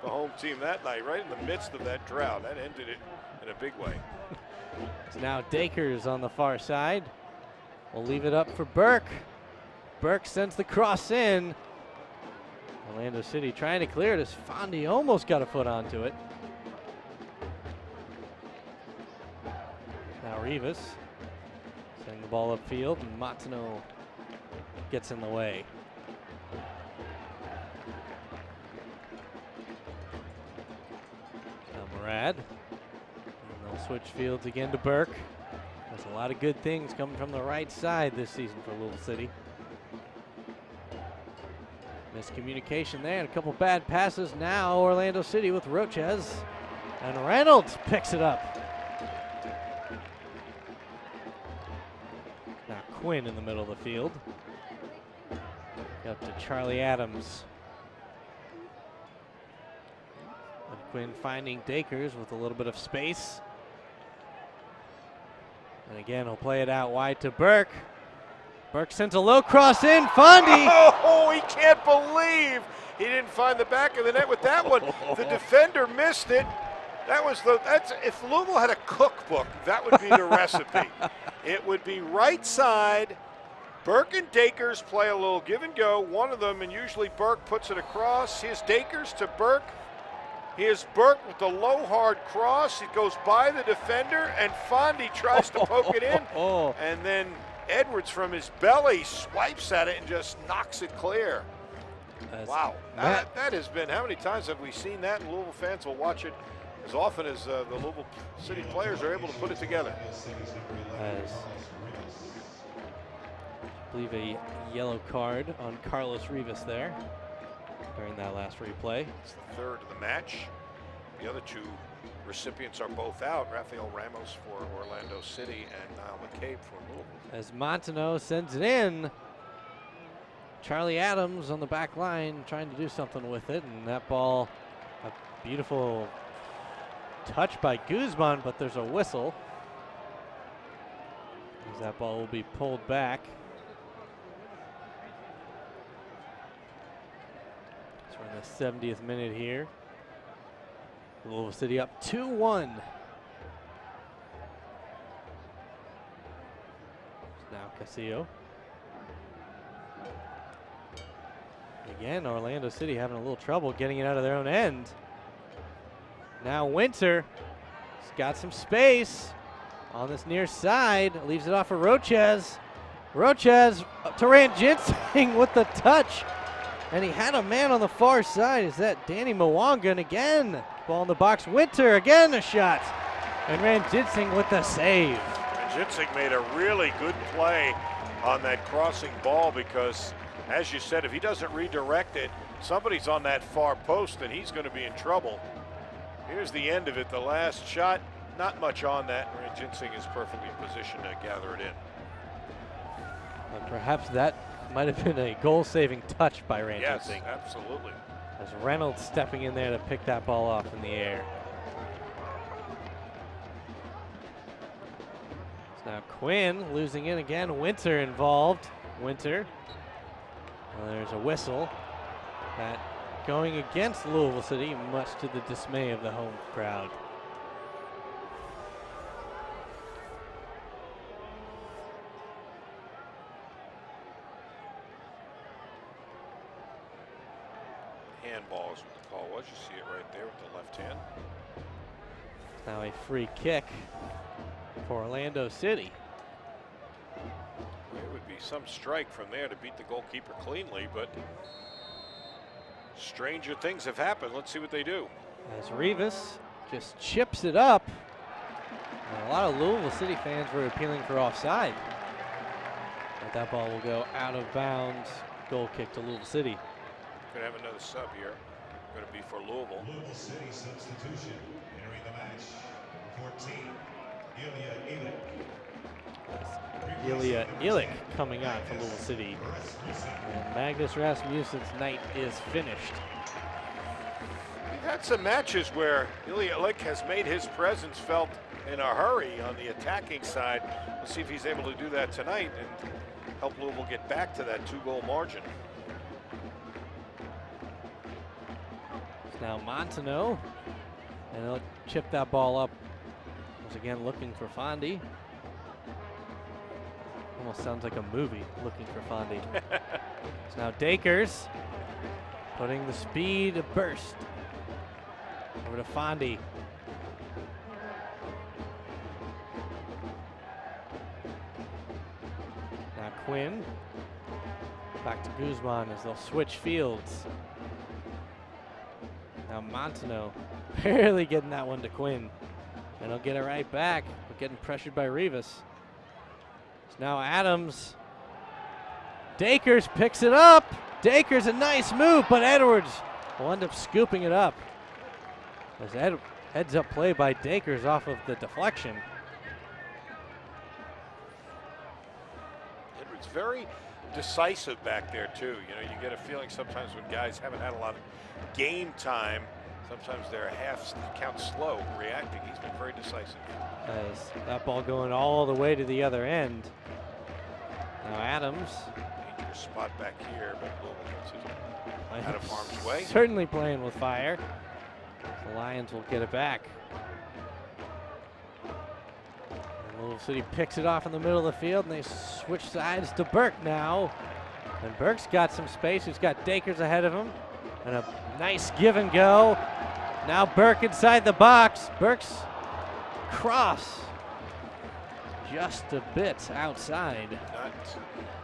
the home team that night, right in the midst of that drought. That ended it in a big way. It's now Dakers on the far side. We'll leave it up for Burke. Burke sends the cross in. Orlando City trying to clear it as Fondi almost got a foot onto it. Now Rivas sending the ball upfield, and Matano gets in the way. Now Murad. And they'll switch fields again to Burke. There's a lot of good things coming from the right side this season for Louisville City. Miscommunication there and a couple bad passes. Now Orlando City with Roches. And Reynolds picks it up. Now Quinn in the middle of the field. Up to Charlie Adams. And Quinn finding Dakers with a little bit of space. And again, he'll play it out wide to Burke. Burke sends a low cross in. Fondi! Oh, he can't believe he didn't find the back of the net with that one. The defender missed it. If Louisville had a cookbook, that would be the recipe. It would be right side. Burke and Dakers play a little give and go. One of them, and usually Burke puts it across. Here's Dakers to Burke. Here's Burke with the low hard cross. It goes by the defender, and Fondi tries to poke it in. And then Edwards from his belly swipes at it and just knocks it clear. Wow. That has been, how many times have we seen that? And Louisville fans will watch it as often as the Louisville City players are able to put it together. As I believe a yellow card on Carlos Rivas there during that last replay. It's the third of the match. The other two recipients are both out. Rafael Ramos for Orlando City and Niall McCabe for Louisville. As Montano sends it in, Charlie Adams on the back line trying to do something with it, and that ball, a beautiful touch by Guzman, but there's a whistle. As that ball will be pulled back. So we're in the 70th minute here. Louisville City up 2-1. Now Casillo. Again, Orlando City having a little trouble getting it out of their own end. Now Winter has got some space on this near side. Leaves it off for Roches. Roches to Ranjinsing with the touch. And he had a man on the far side. Is that Danny Mwanga? And again, ball in the box. Winter, again a shot. And Ranjinsing with the save. Ranjinsing made a really good play on that crossing ball because, as you said, if he doesn't redirect it, somebody's on that far post and he's going to be in trouble. Here's the end of it, the last shot. Not much on that. Ranjinsing is perfectly positioned to gather it in. But perhaps that might have been a goal-saving touch by Ranjinsing. Yes, absolutely. As Reynolds stepping in there to pick that ball off in the air. It's now Quinn losing it again. Winter involved. Winter. Well, there's a whistle. That going against Louisville City, much to the dismay of the home crowd. Handball is what the call was. You see it right there with the left hand. Now a free kick for Orlando City. It would be be some strike from there to beat the goalkeeper cleanly, but stranger things have happened. Let's see what they do. As Rivas just chips it up. And a lot of Louisville City fans were appealing for offside. But that ball will go out of bounds. Goal kick to Louisville City. Going to have another sub here. Going to be for Louisville. Louisville City substitution entering the match. 14, Ilya Ilic. Ilya Ilic coming on for Louisville City. And Magnus Rasmussen's night is finished. We've had some matches where Ilya Ilic has made his presence felt in a hurry on the attacking side. We'll see if he's able to do that tonight and help Louisville get back to that 2-goal margin. It's now Montano, and he'll chip that ball up. Once again, looking for Fondi. Almost sounds like a movie, Looking for Fondi. It's now Dakers, putting the speed of burst over to Fondi. Now Quinn, back to Guzman as they'll switch fields. Now Montano barely getting that one to Quinn. And he'll get it right back, but getting pressured by Rivas. It's now Adams. Dakers picks it up. Dakers, a nice move, but Edwards will end up scooping it up. As heads up play by Dakers off of the deflection. Edwards very decisive back there too. You know, you get a feeling sometimes when guys haven't had a lot of game time, sometimes they're half count slow reacting. He's been very decisive. As that ball going all the way to the other end. Now Adams. Dangerous spot back here, but Louisville gets it out of harm's way. Certainly playing with fire. The Lions will get it back. And Louisville City picks it off in the middle of the field, and they switch sides to Burke now. And Burke's got some space. He's got Dakers ahead of him. And a nice give and go. Now Burke inside the box. Burke's cross just a bit outside. Not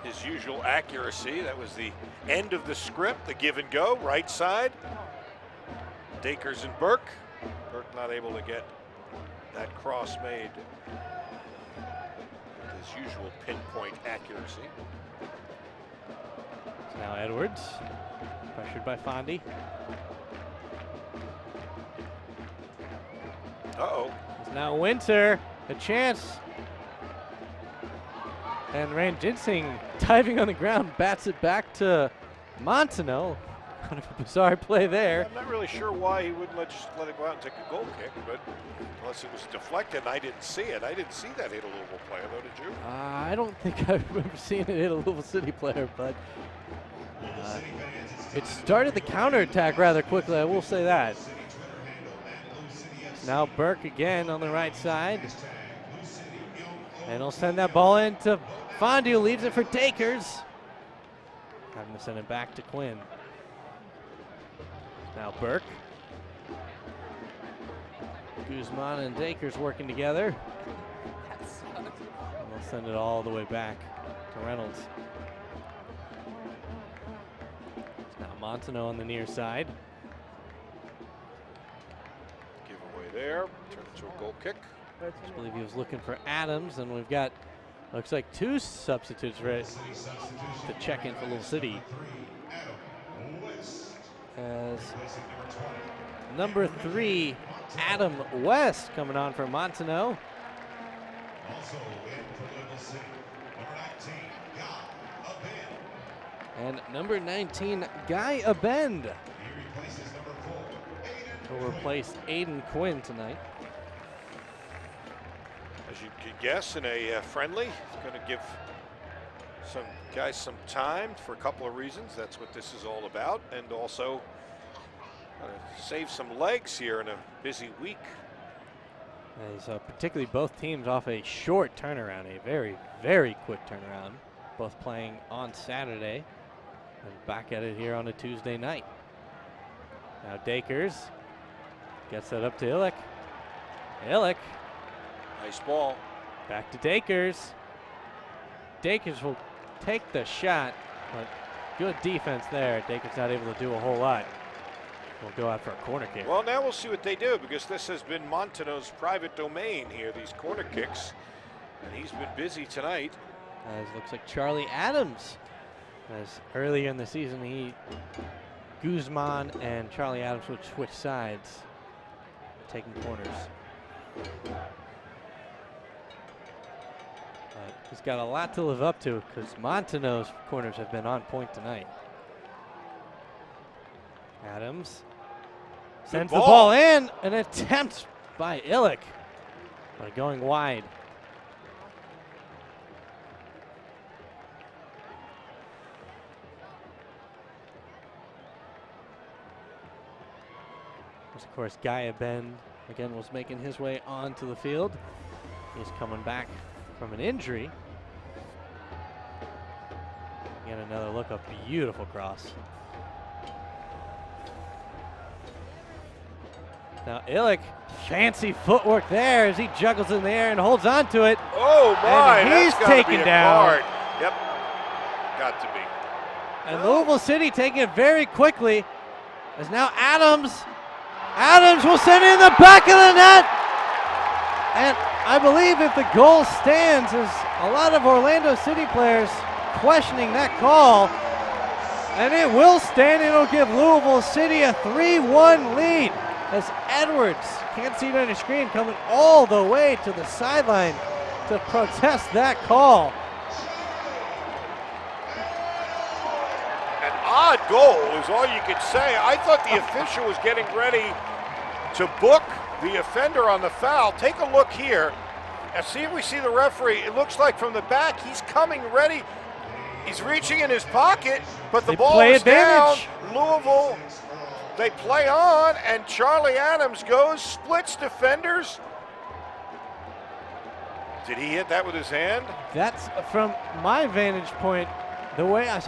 his usual accuracy. That was the end of the script, the give and go, right side. Dakers and Burke. Burke not able to get that cross made with his usual pinpoint accuracy. Now Edwards, pressured by Fondi. Uh-oh. It's now Winter, a chance. And Rand Ginsing diving on the ground, bats it back to Montano. Kind of a bizarre play there. I'm not really sure why he wouldn't just let it go out and take a goal kick, but unless it was deflected, and I didn't see it. I didn't see that hit a Louisville player, though, did you? I don't think I remember seeing it hit a Louisville City player, but it started the counterattack rather quickly, I will say that. Now Burke again on the right side. And he'll send that ball into Fondi, who leaves it for Dakers. Having to send it back to Quinn. Now Burke. Guzman and Dakers working together. And they'll send it all the way back to Reynolds. It's now Montano on the near side. Give away there. Turn it to a goal kick. I believe he was looking for Adams, and we've got, looks like two substitutes ready to check in for Louisville City. As number 3, Adam West, coming on for Montano. Also in for Louisville City, number 19, And number 19, Guy Abend, he replaces number 4, will replace Aiden Quinn tonight. As you could guess, in a friendly, it's going to give some guys some time for a couple of reasons. That's what this is all about, and also save some legs here in a busy week. As particularly both teams off a short turnaround, a very, very quick turnaround. Both playing on Saturday and back at it here on a Tuesday night. Now Dakers gets that up to Ilic. Ilic. Nice ball. Back to Dakers. Dakers will take the shot, but good defense there. Dakers not able to do a whole lot. We'll go out for a corner kick. Well, now we'll see what they do, because this has been Montano's private domain here, these corner kicks. And he's been busy tonight. As looks like Charlie Adams, as earlier in the season, Guzman and Charlie Adams would switch sides, taking corners. But he's got a lot to live up to, because Montano's corners have been on point tonight. Adams sends the ball in, an attempt by Illick, but going wide. Of course, Gaia Ben again was making his way onto the field. He's coming back from an injury. Again, another look, a beautiful cross. Now Illick, fancy footwork there as he juggles in the air and holds on to it. Oh my, and he's that's gotta taken be a down. card. Yep, got to be. And Louisville City taking it very quickly, as now Adams will send it in the back of the net. And I believe if the goal stands, there's a lot of Orlando City players questioning that call. And it will stand. It'll give Louisville City a 3-1 lead, as Edwards, can't see it on your screen, coming all the way to the sideline to protest that call. An odd goal is all you could say. I thought the official was getting ready to book the offender on the foul. Take a look here and see if we see the referee. It looks like from the back he's coming ready. He's reaching in his pocket, but the ball is down. Louisville, they play on, and Charlie Adams goes, splits defenders. Did he hit that with his hand? That's from my vantage point. The way I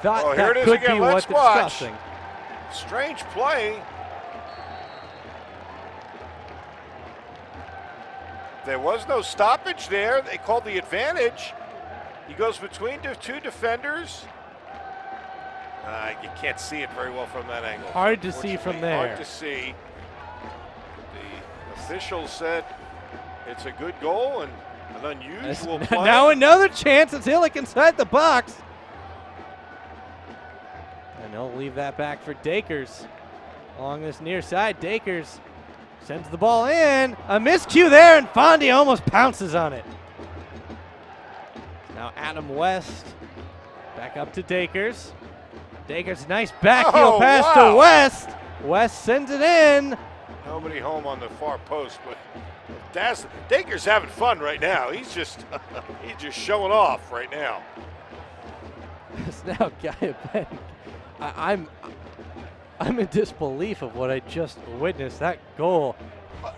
thought here that it is could again. be Let's what watch. discussing. Strange play. There was no stoppage there. They called the advantage. He goes between the two defenders. You can't see it very well from that angle. Hard to see from there. Hard to see. The official said it's a good goal and an unusual play. Now another chance. It's Illick inside the box. And they'll leave that back for Dakers. Along this near side, Dakers sends the ball in. A miscue there, and Fondy almost pounces on it. Now Adam West back up to Dakers. Dakers, nice backheel pass to West. West sends it in. Nobody home on the far post, but Dakers having fun right now. He's just showing off right now. It's now Gaia Ben. I'm in disbelief of what I just witnessed. That goal.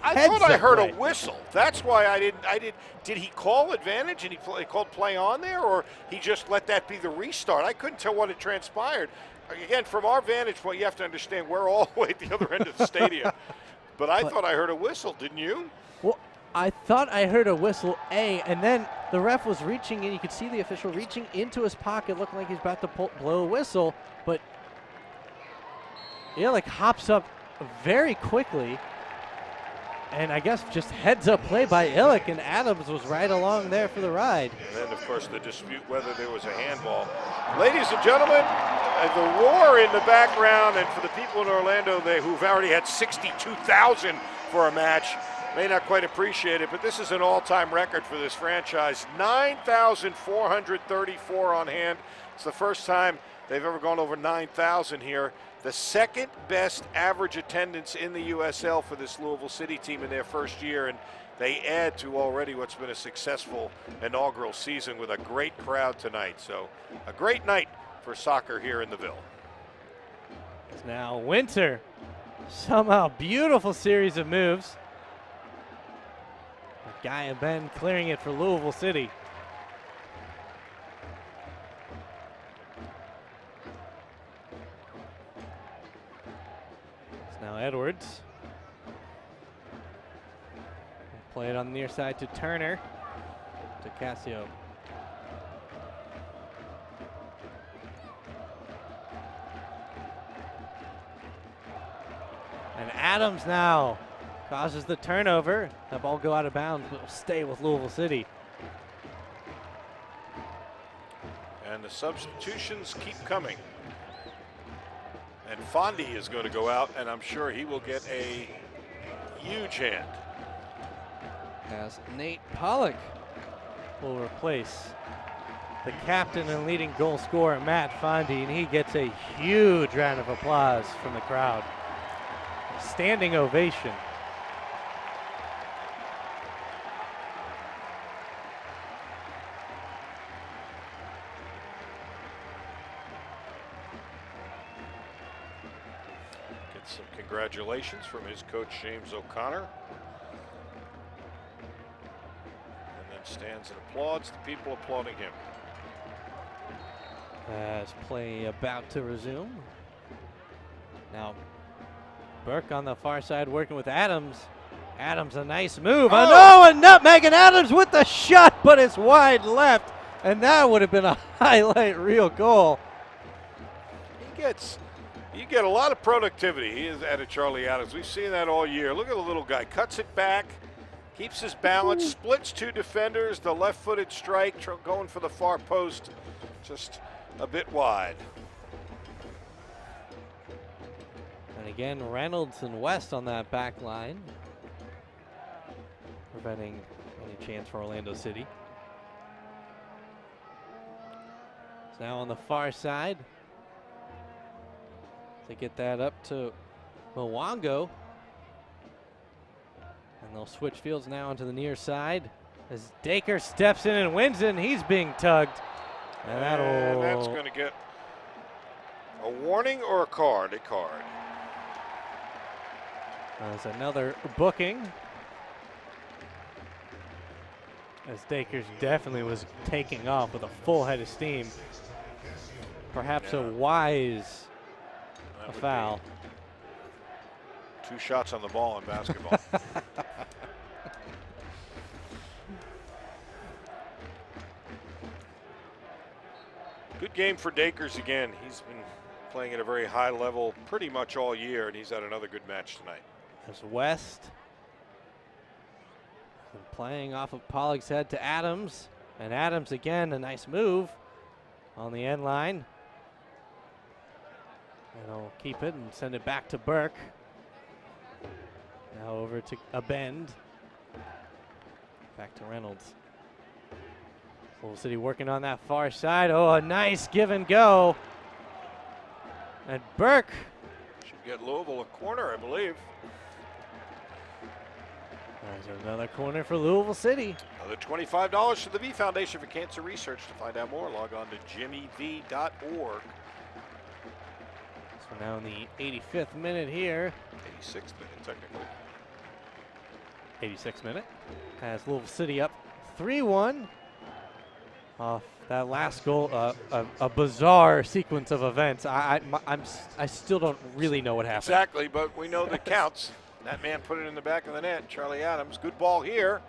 I thought I heard a whistle. That's why I didn't. Did he call advantage and he called play on there, or he just let that be the restart? I couldn't tell what had transpired. Again, from our vantage point, you have to understand we're all the way at the other end of the stadium. But I thought I heard a whistle. Didn't you? Well, I thought I heard a whistle, and then the ref was reaching, and you could see the official reaching into his pocket, looking like he's about to blow a whistle, but Illick hops up very quickly, and I guess just heads up play by Illick, and Adams was right along there for the ride. And then, of course, the dispute whether there was a handball. Ladies and gentlemen, the roar in the background, and for the people in Orlando who've already had 62,000 for a match, may not quite appreciate it, but this is an all-time record for this franchise. 9,434 on hand. It's the first time they've ever gone over 9,000 here. The second best average attendance in the USL for this Louisville City team in their first year, and they add to already what's been a successful inaugural season with a great crowd tonight. So a great night for soccer here in the Ville. It's now Winter. Somehow beautiful series of moves. Gaia Ben clearing it for Louisville City. It's now Edwards. Play it on the near side to Turner. To Casio. And Adams now causes the turnover. That ball go out of bounds, but will stay with Louisville City. And the substitutions keep coming. And Fondy is going to go out, and I'm sure he will get a huge hand. As Nate Pollock will replace the captain and leading goal scorer, Matt Fondy, and he gets a huge round of applause from the crowd. Standing ovation. Get some congratulations from his coach, James O'Connor. And then stands and applauds the people applauding him. As play about to resume. Now, Burke on the far side working with Adams. Adams, a nice move. Oh! Oh, and Nutmeg and Adams with the shot, but it's wide left. And that would have been a highlight reel goal. You get a lot of productivity. He is out of Charlie Adams. We've seen that all year. Look at the little guy. Cuts it back, keeps his balance, splits two defenders, the left-footed strike, going for the far post. Just a bit wide. And again, Reynolds and West on that back line, preventing any chance for Orlando City. It's now on the far side. They get that up to Mwango. And they'll switch fields now onto the near side as Dacre steps in and wins it, and he's being tugged. And that's going to get a warning or a card? A card. There's another booking. As Dacres definitely was taking off with a full head of steam. Perhaps a wise foul. Two shots on the ball in basketball. Good game for Dacres again. He's been playing at a very high level pretty much all year, and he's had another good match tonight. As West playing off of Pollock's head to Adams. And Adams again, a nice move on the end line. And he'll keep it and send it back to Burke. Now over to a bend. Back to Reynolds. Louisville City working on that far side. Oh, a nice give and go. And Burke should get Louisville a corner, I believe. There's another corner for Louisville City. Another $25 to the V Foundation for Cancer Research. To find out more, log on to jimmyv.org. So now in the 85th minute here. 86th minute, technically. 86th minute. Has Louisville City up 3-1. Off that last goal, a bizarre sequence of events. I still don't really know what happened. Exactly, but we know that counts. That man put it in the back of the net. Charlie Adams, good ball here.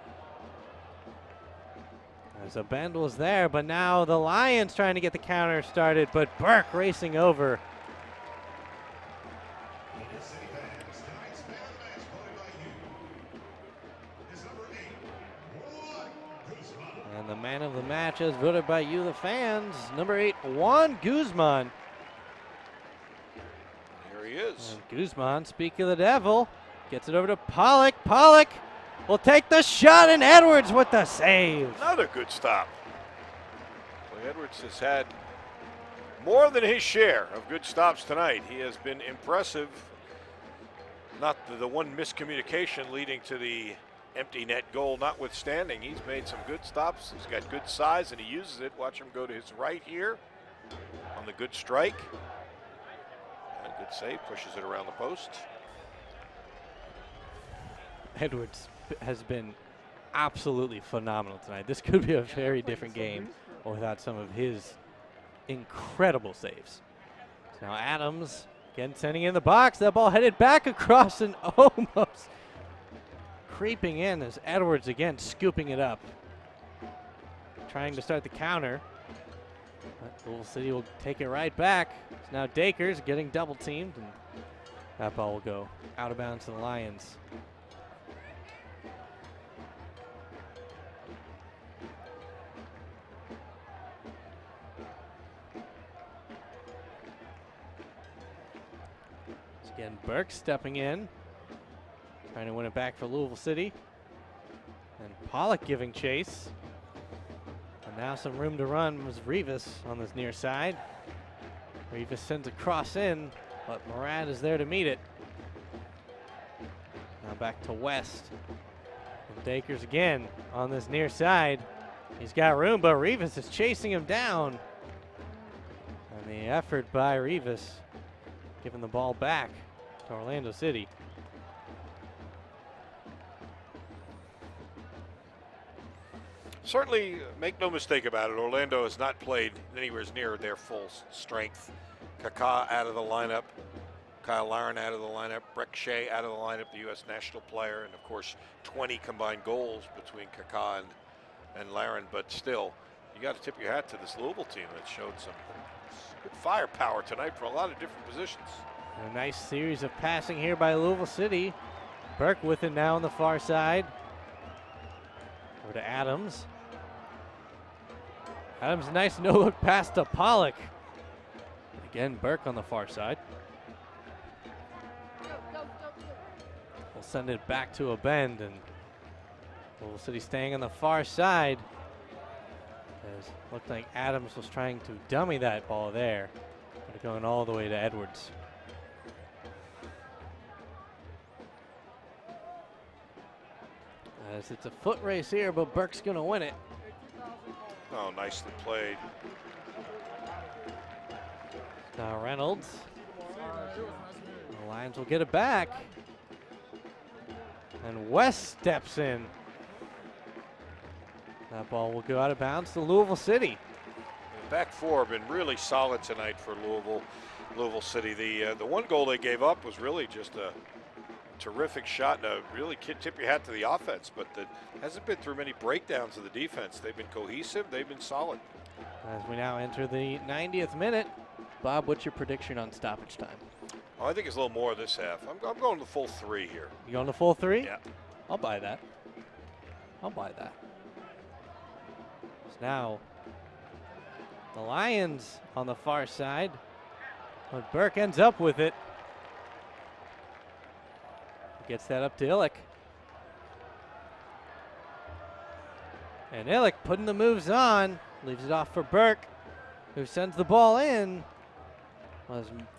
As a bend was there, but now the Lions trying to get the counter started, but Burke racing over. And the man of the match as voted by you, the fans, number 8, Juan Guzman. Here he is. And Guzman, speak of the devil, gets it over to Pollock. Pollock will take the shot, and Edwards with the save. Another good stop. Well, Edwards has had more than his share of good stops tonight. He has been impressive. Not the one miscommunication leading to the empty net goal notwithstanding. He's made some good stops. He's got good size and he uses it. Watch him go to his right here on the good strike. And a good save, pushes it around the post. Edwards has been absolutely phenomenal tonight. This could be a very different game without some of his incredible saves. So now Adams again sending in the box. That ball headed back across and almost creeping in as Edwards again scooping it up. Trying to start the counter. But Louisville City will take it right back. So now Dacres getting double teamed. And That ball will go out of bounds to the Lions. Once again, Burke stepping in, trying to win it back for Louisville City. And Pollock giving chase. And now some room to run was Rivas on this near side. Rivas sends a cross in, but Murad is there to meet it. Now back to West. And Dakers again on this near side. He's got room, but Rivas is chasing him down. And the effort by Rivas giving the ball back to Orlando City. Certainly, make no mistake about it, Orlando has not played anywhere near their full strength. Kaká out of the lineup, Kyle Laren out of the lineup, Breck Shea out of the lineup, the U.S. national player, and of course 20 combined goals between Kaká and Laren. But still, you got to tip your hat to this Louisville team that showed some good firepower tonight for a lot of different positions. And a nice series of passing here by Louisville City. Burke with it now on the far side. Over to Adams. Adams, nice no-look pass to Pollock. Again, Burke on the far side. We'll send it back to a bend, and Louisville City staying on the far side. As it looked like Adams was trying to dummy that ball there, but going all the way to Edwards. As it's a foot race here, but Burke's gonna win it. Oh, nicely played. Now Reynolds. The Lions will get it back. And West steps in. That ball will go out of bounds to Louisville City. The back four have been really solid tonight for Louisville City. The one goal they gave up was really just a terrific shot, and really tip your hat to the offense, but that hasn't been through many breakdowns of the defense. They've been cohesive, they've been solid. As we now enter the 90th minute, Bob, what's your prediction on stoppage time? Oh, I think it's a little more this half. I'm going to full 3 here. You going to full 3? Yeah. I'll buy that. I'll buy that. So now, the Lions on the far side, but Burke ends up with it. Gets that up to Illick. And Illick putting the moves on. Leaves it off for Burke, who sends the ball in.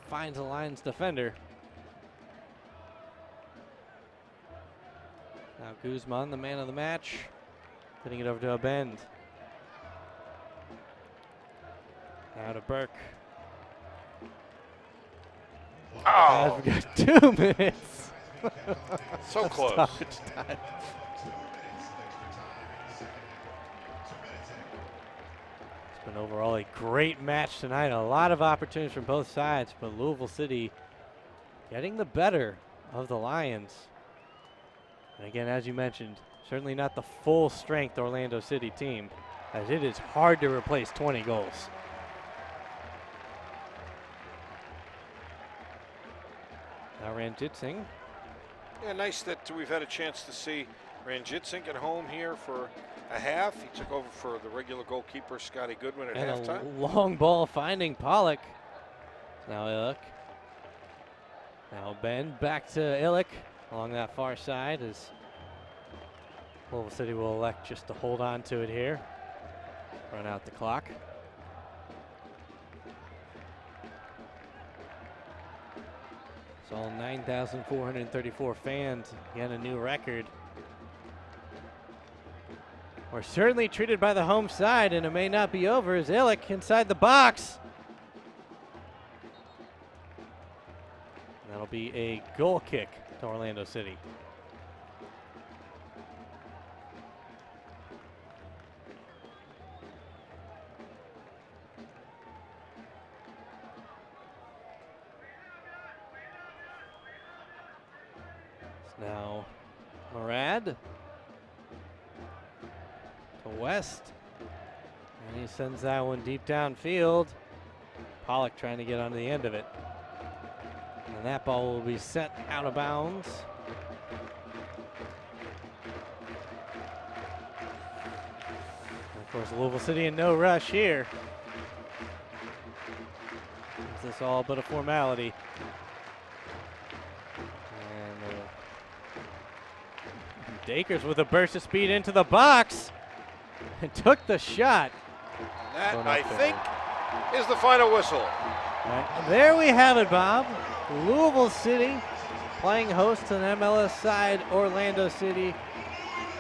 Finds a Lions defender. Now Guzman, the man of the match, getting it over to a bend. Now to Burke. Oh, We've got 2 minutes. so close. It's been overall a great match tonight. A lot of opportunities from both sides, but Louisville City getting the better of the Lions. And again, as you mentioned, certainly not the full strength Orlando City team, as it is hard to replace 20 goals. Now Ranjitsingh. Yeah, nice that we've had a chance to see Ranjitsingh at home here for a half. He took over for the regular goalkeeper, Scotty Goodwin, at halftime. A long ball finding Pollock. Now Illick. Now bend back to Illick along that far side as Louisville City will elect just to hold on to it here. Run out the clock. It's all 9,434 fans. Again, a new record. We're certainly treated by the home side, and it may not be over as Illick inside the box. And that'll be a goal kick to Orlando City. Now Murad to West, and he sends that one deep downfield. Pollock trying to get onto the end of it, and that ball will be sent out of bounds. Of course, Louisville City in no rush here. Is this all but a formality? And Dakers with a burst of speed into the box and took the shot. That, I think, is the final whistle. Right, there we have it, Bob. Louisville City playing host to an MLS side, Orlando City.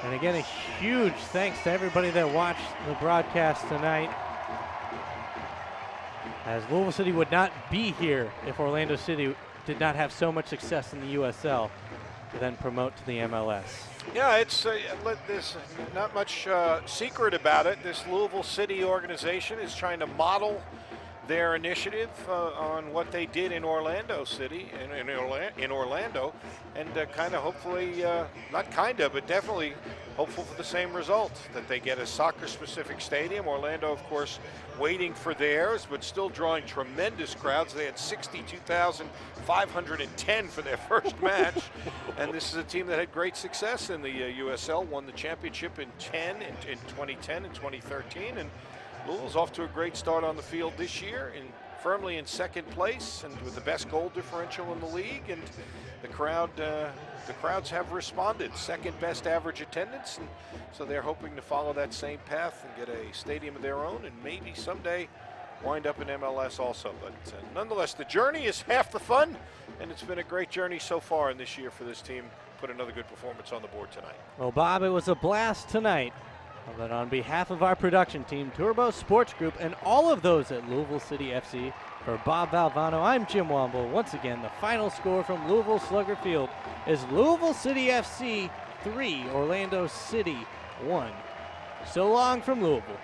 And again, a huge thanks to everybody that watched the broadcast tonight, as Louisville City would not be here if Orlando City did not have so much success in the USL to then promote to the MLS. Yeah, it's there's not much secret about it. This Louisville City organization is trying to model their initiative on what they did in Orlando City, in Orlando, and kind of hopefully, not kind of, but definitely hopeful for the same result, that they get a soccer-specific stadium. Orlando, of course, waiting for theirs, but still drawing tremendous crowds. They had 62,510 for their first match, and this is a team that had great success in the USL, won the championship in 2010 and 2013, and Louisville's off to a great start on the field this year, and firmly in second place, and with the best goal differential in the league. And the crowds have responded. Second best average attendance, and so they're hoping to follow that same path and get a stadium of their own, and maybe someday wind up in MLS also. But nonetheless, the journey is half the fun, and it's been a great journey so far in this year for this team. Put another good performance on the board tonight. Well, Bob, it was a blast tonight. But on behalf of our production team, Turbo Sports Group, and all of those at Louisville City FC, for Bob Valvano, I'm Jim Womble. Once again, the final score from Louisville Slugger Field is Louisville City FC 3, Orlando City 1. So long from Louisville.